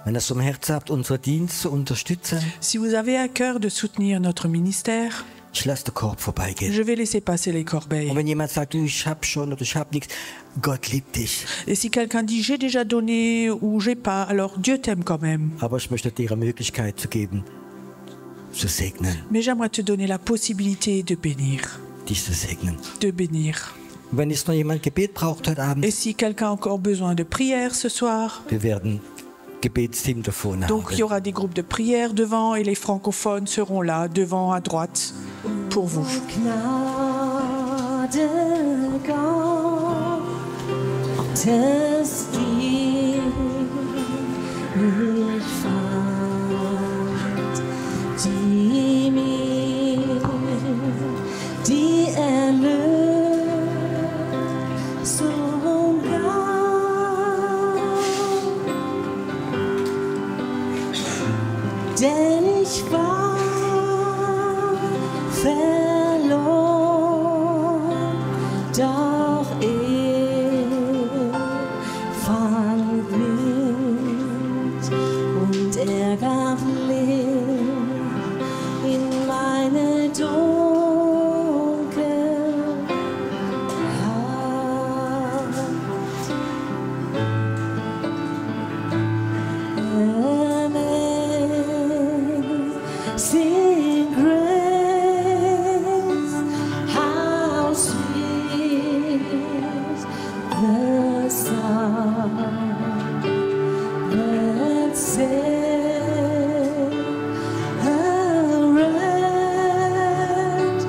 Wenn ihr so im Herzen habt, unseren Dienst zu unterstützen, Si vous avez à cœur de soutenir notre ministère, ich lasse den Korb vorbeigehen. je vais laisser passer les Und corbeilles. wenn jemand sagt, du, ich hab schon oder ich hab nichts, Gott liebt dich. Et si quelqu'un dit j'ai déjà donné ou j'ai pas, alors Dieu t'aime quand même. Aber ich möchte dir eine Möglichkeit zu geben, zu segnen, Mais j'aimerais te donner la possibilité de bénir. dich zu segnen. De bénir. Und wenn jetzt noch jemand Gebet braucht heute Abend, Et si quelqu'un a encore besoin de prière ce soir, wir werden Gebetsteam da vorne donc il y haben. aura des groupes de prière devant et les francophones seront là, devant à droite, pour vous. Gnade Gott, das dir ich fand, die mir die Erlösung gab. Denn ich war verloren, doch fand mich und gab Licht in meine Amazing grace, how sweet the sound that saved a wretch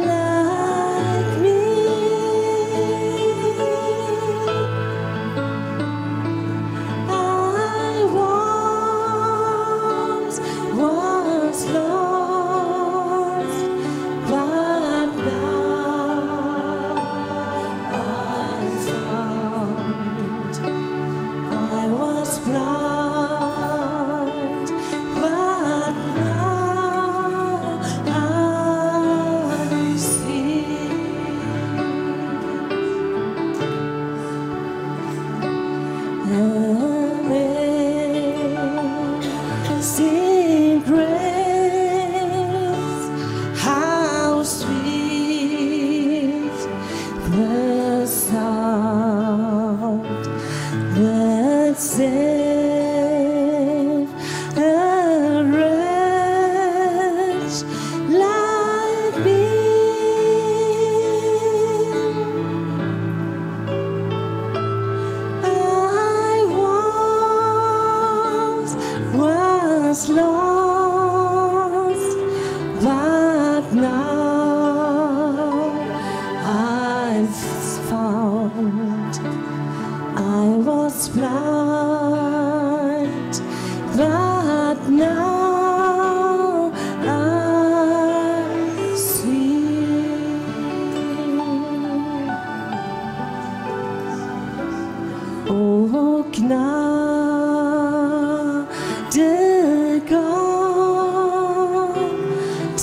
like me. I once was lost.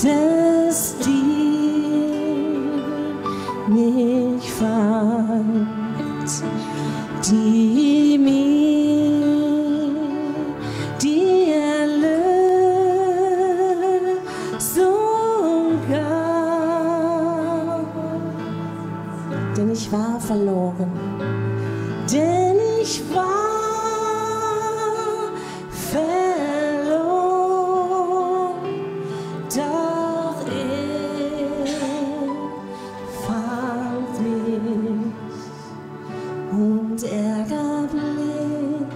dass die mich fand, die mir die Erlösung gab. Denn ich war verloren, denn ich war verloren, doch er fand mich und er gab Licht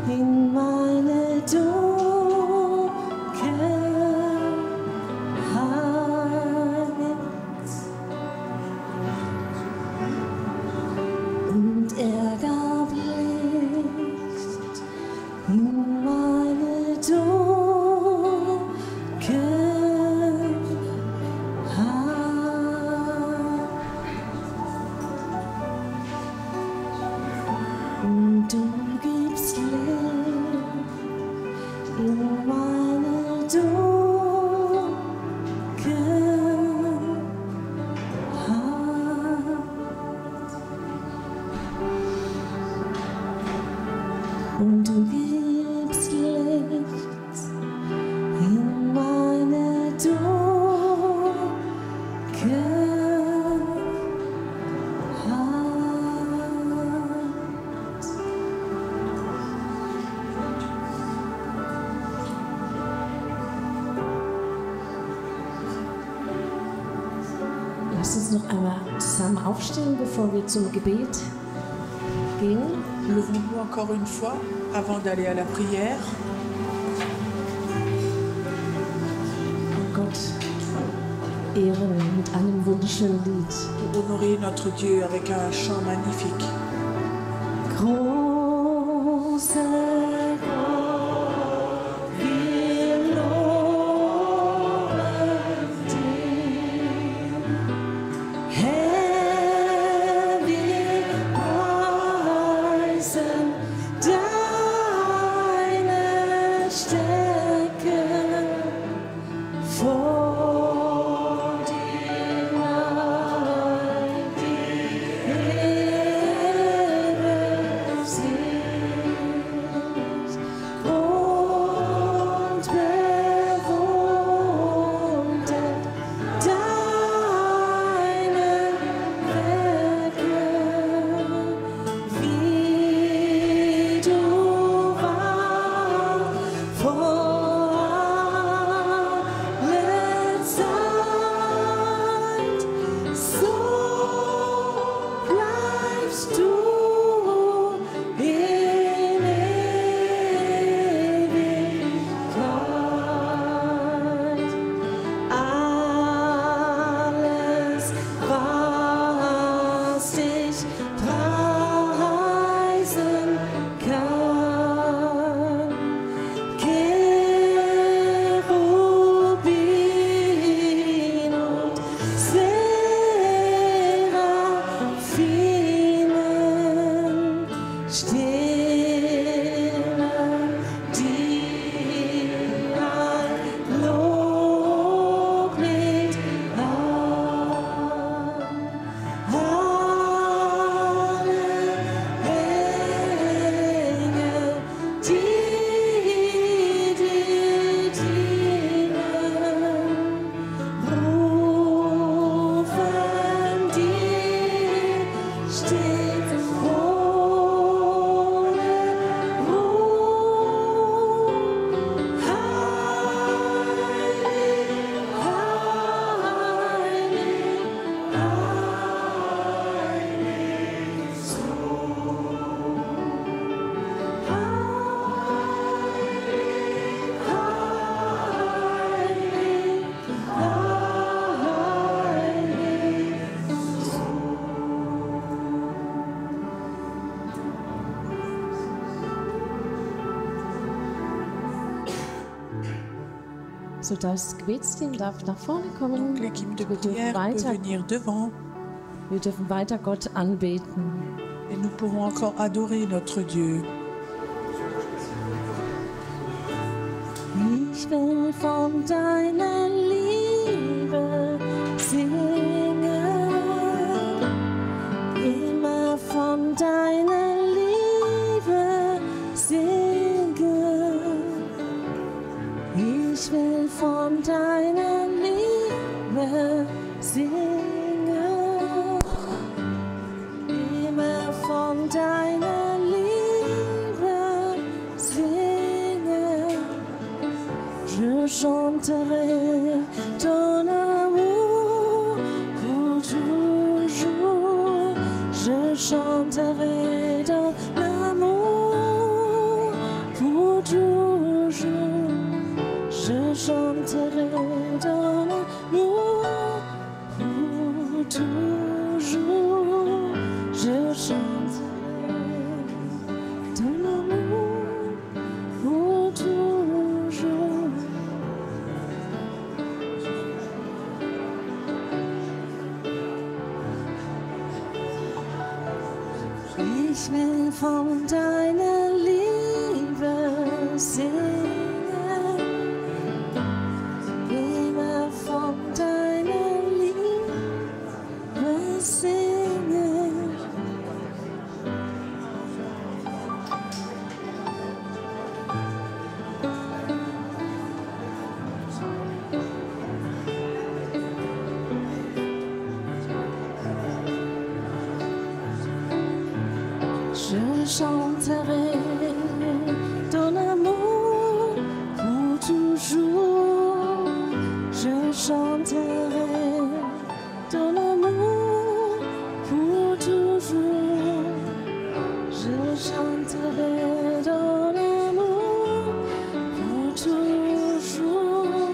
in meine Dunkelheit. Und er gab Licht in meine Dunkelheit. Und du gibst Licht in meine Dunkelheit. Und du gibst Licht in meine Dunkelheit. Lass uns noch einmal zusammen aufstehen, bevor wir zum Gebet gehen. Levons-nous encore une fois avant d'aller à la prière. Gott ehren mit einem wunderschönen Lied. Pour honorer notre Dieu avec un chant magnifique. Großer Gott, wir loben dich. Herr, wir preisen deine Stärke vor dir neigt die Erde sich und bewundert deine Werke, wie du warst vor aller Zeit, so bleibst du in Ewigkeit. Alles, was dich preisen kann, Cherubin und Seraphinen stehen dir ein Loblied an. Alle Engel, die dir dienen, rufen dir stets ohne Ruhe. So, das Gebetsteam darf nach vorne kommen. L'équipe de Wir dürfen prière peut weiter, venir devant wir dürfen weiter Gott anbeten. et nous pourrons encore adorer notre Dieu. Ich will will von deiner Liebe singen, immer von deiner Liebe singen. Ich will von deiner Liebe singen, immer von deiner Liebe singen. Je chanterai ton amour pour toujours. Je chanterai ton amour pour toujours. Je chanterai ton amour pour toujours. Je chanterai ton amour pour toujours. Ich will von deiner Liebe singen, immer von deiner Liebe singen. Je chanterai ton amour pour toujours. Je chanterai ton amour pour toujours. Je chanterai ton amour pour toujours.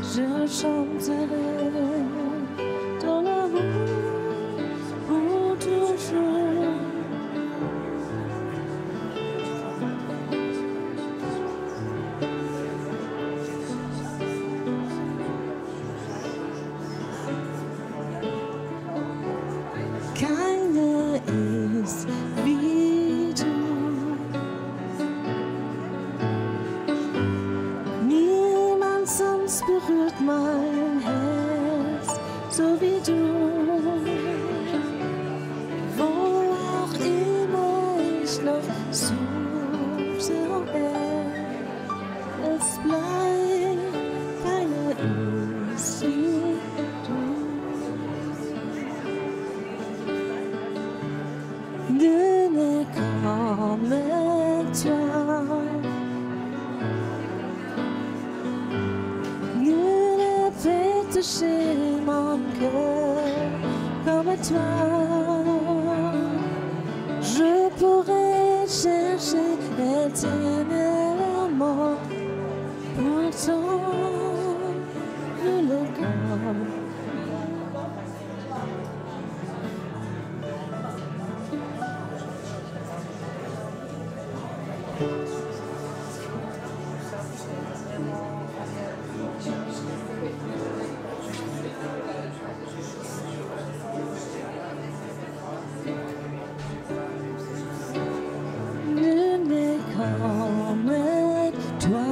Je chanterai ton amour pour toujours. Keiner ist wie du. Niemand sonst berührt mein Herz so wie du. Wo auch immer ich noch suche, oh Herr, es bleibt keiner ist wie du. Dieu n'est comme toi. Dieu ne peut toucher mon cœur comme toi. Je pourrais chercher éternellement, pourtant nul n'est comme. Nul n'est comme toi.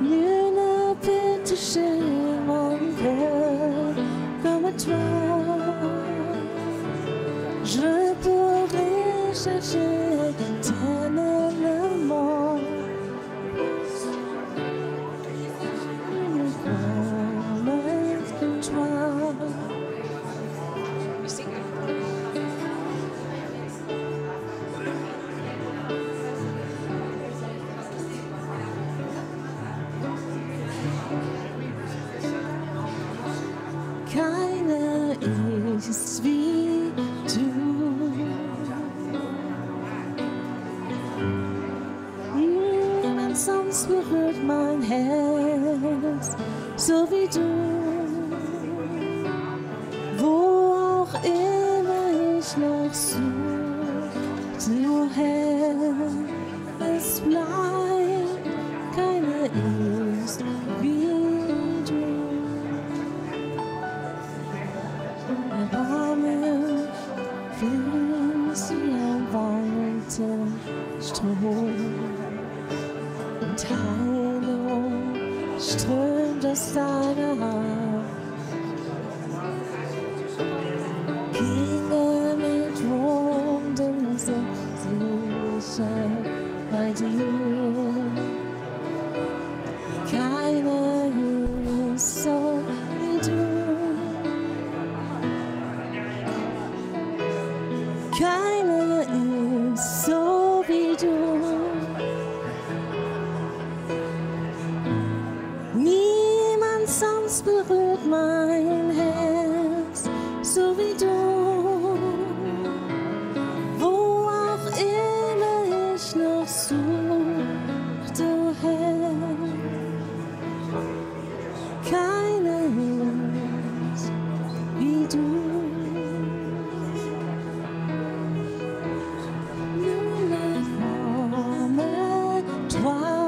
Nul ne peut toucher mon cœur comme toi. Je pourrais chercher éternellement. Nul n'est comme toi. Keiner ist wie du. Niemand sonst berührt mein Herz so wie du. Wo auch immer ich noch suche, oh Herr, es bleibt keiner ist wie du. Erbarme fließt wie ein weiter Strom. Heilung strömt aus deiner Hand. Ginge mit Wunden sind sicher bei dir. Keiner ist so wie du. Keiner ist so wie du. Niemand sonst berührt mein Herz so wie du. Wo auch immer ich noch suche, du Herr. Keiner ist wie du. Nous lèverons toi.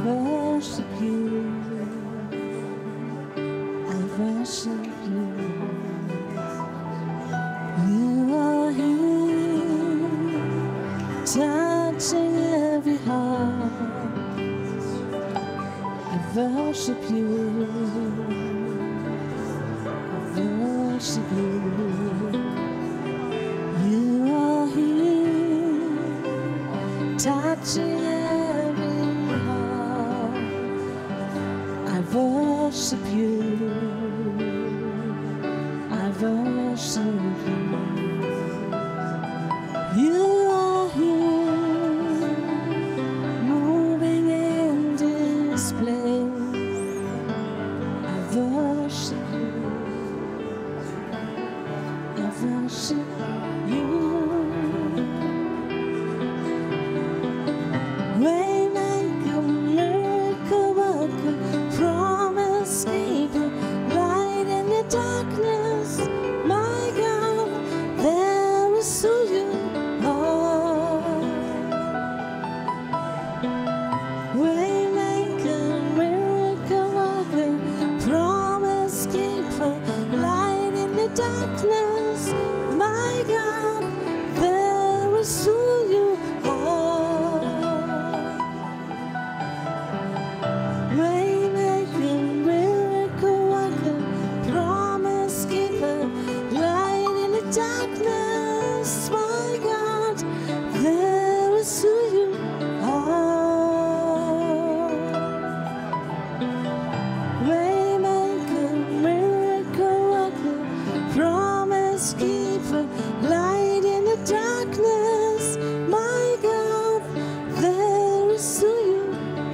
worship you. worship you. You are here, touching every heart. I worship you. I worship you. You are here, touching every heart. I worship you. I worship you. You are here, moving in this place. I worship you. I worship you. Waymaker, miracle worker, promise keeper, light in the darkness. My God, there is who you are. Waymaker, miracle worker, promise keeper, light in the darkness. My God, there is who you are. Waymaker, miracle worker, promise keeper, light in the darkness. My God, there is who you are. Waymaker, miracle worker, promise keeper, light in the darkness. My God, there is who you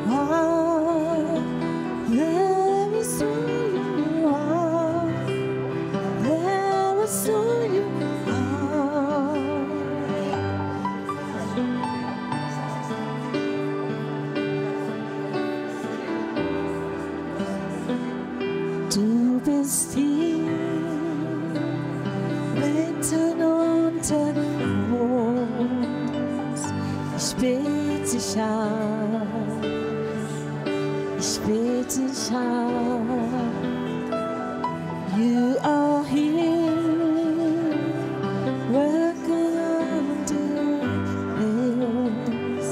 are. There is who you are. There is who you are. Du bist hier, mitten unter uns. Ich bete dich an, ich bete dich an. You are here, working under this.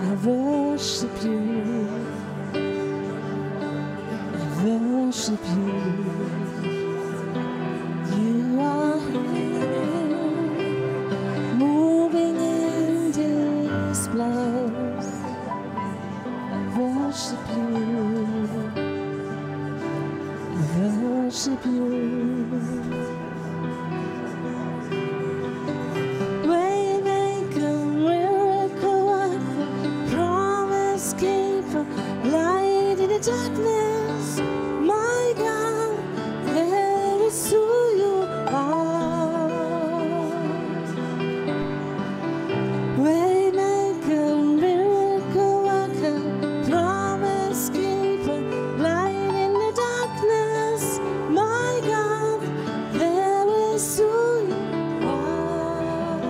I worship you. Worship you. You are here, moving in this place. I worship you. I worship you. Waymaker, miracle worker, promise keeper, light in the darkness. My God, there is who you are. Waymaker, miracle worker, promise keeper, light in the darkness. My God, there is who you are.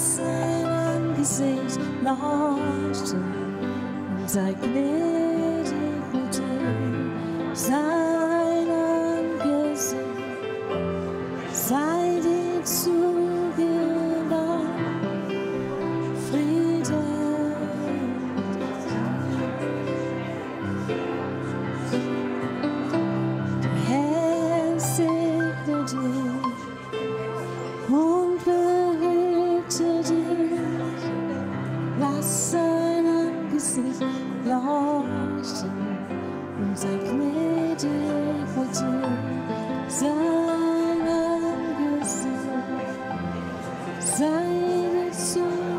lass sein Angesicht leuchten und sei gnädig mit dir. Sein Angesicht sei dir zugewandt, Friede. Der Herr segne dich und behüte dich, lass sein Angesicht leuchten und sei gnädig mit dir. Sein Angesicht sei dir zugewandt.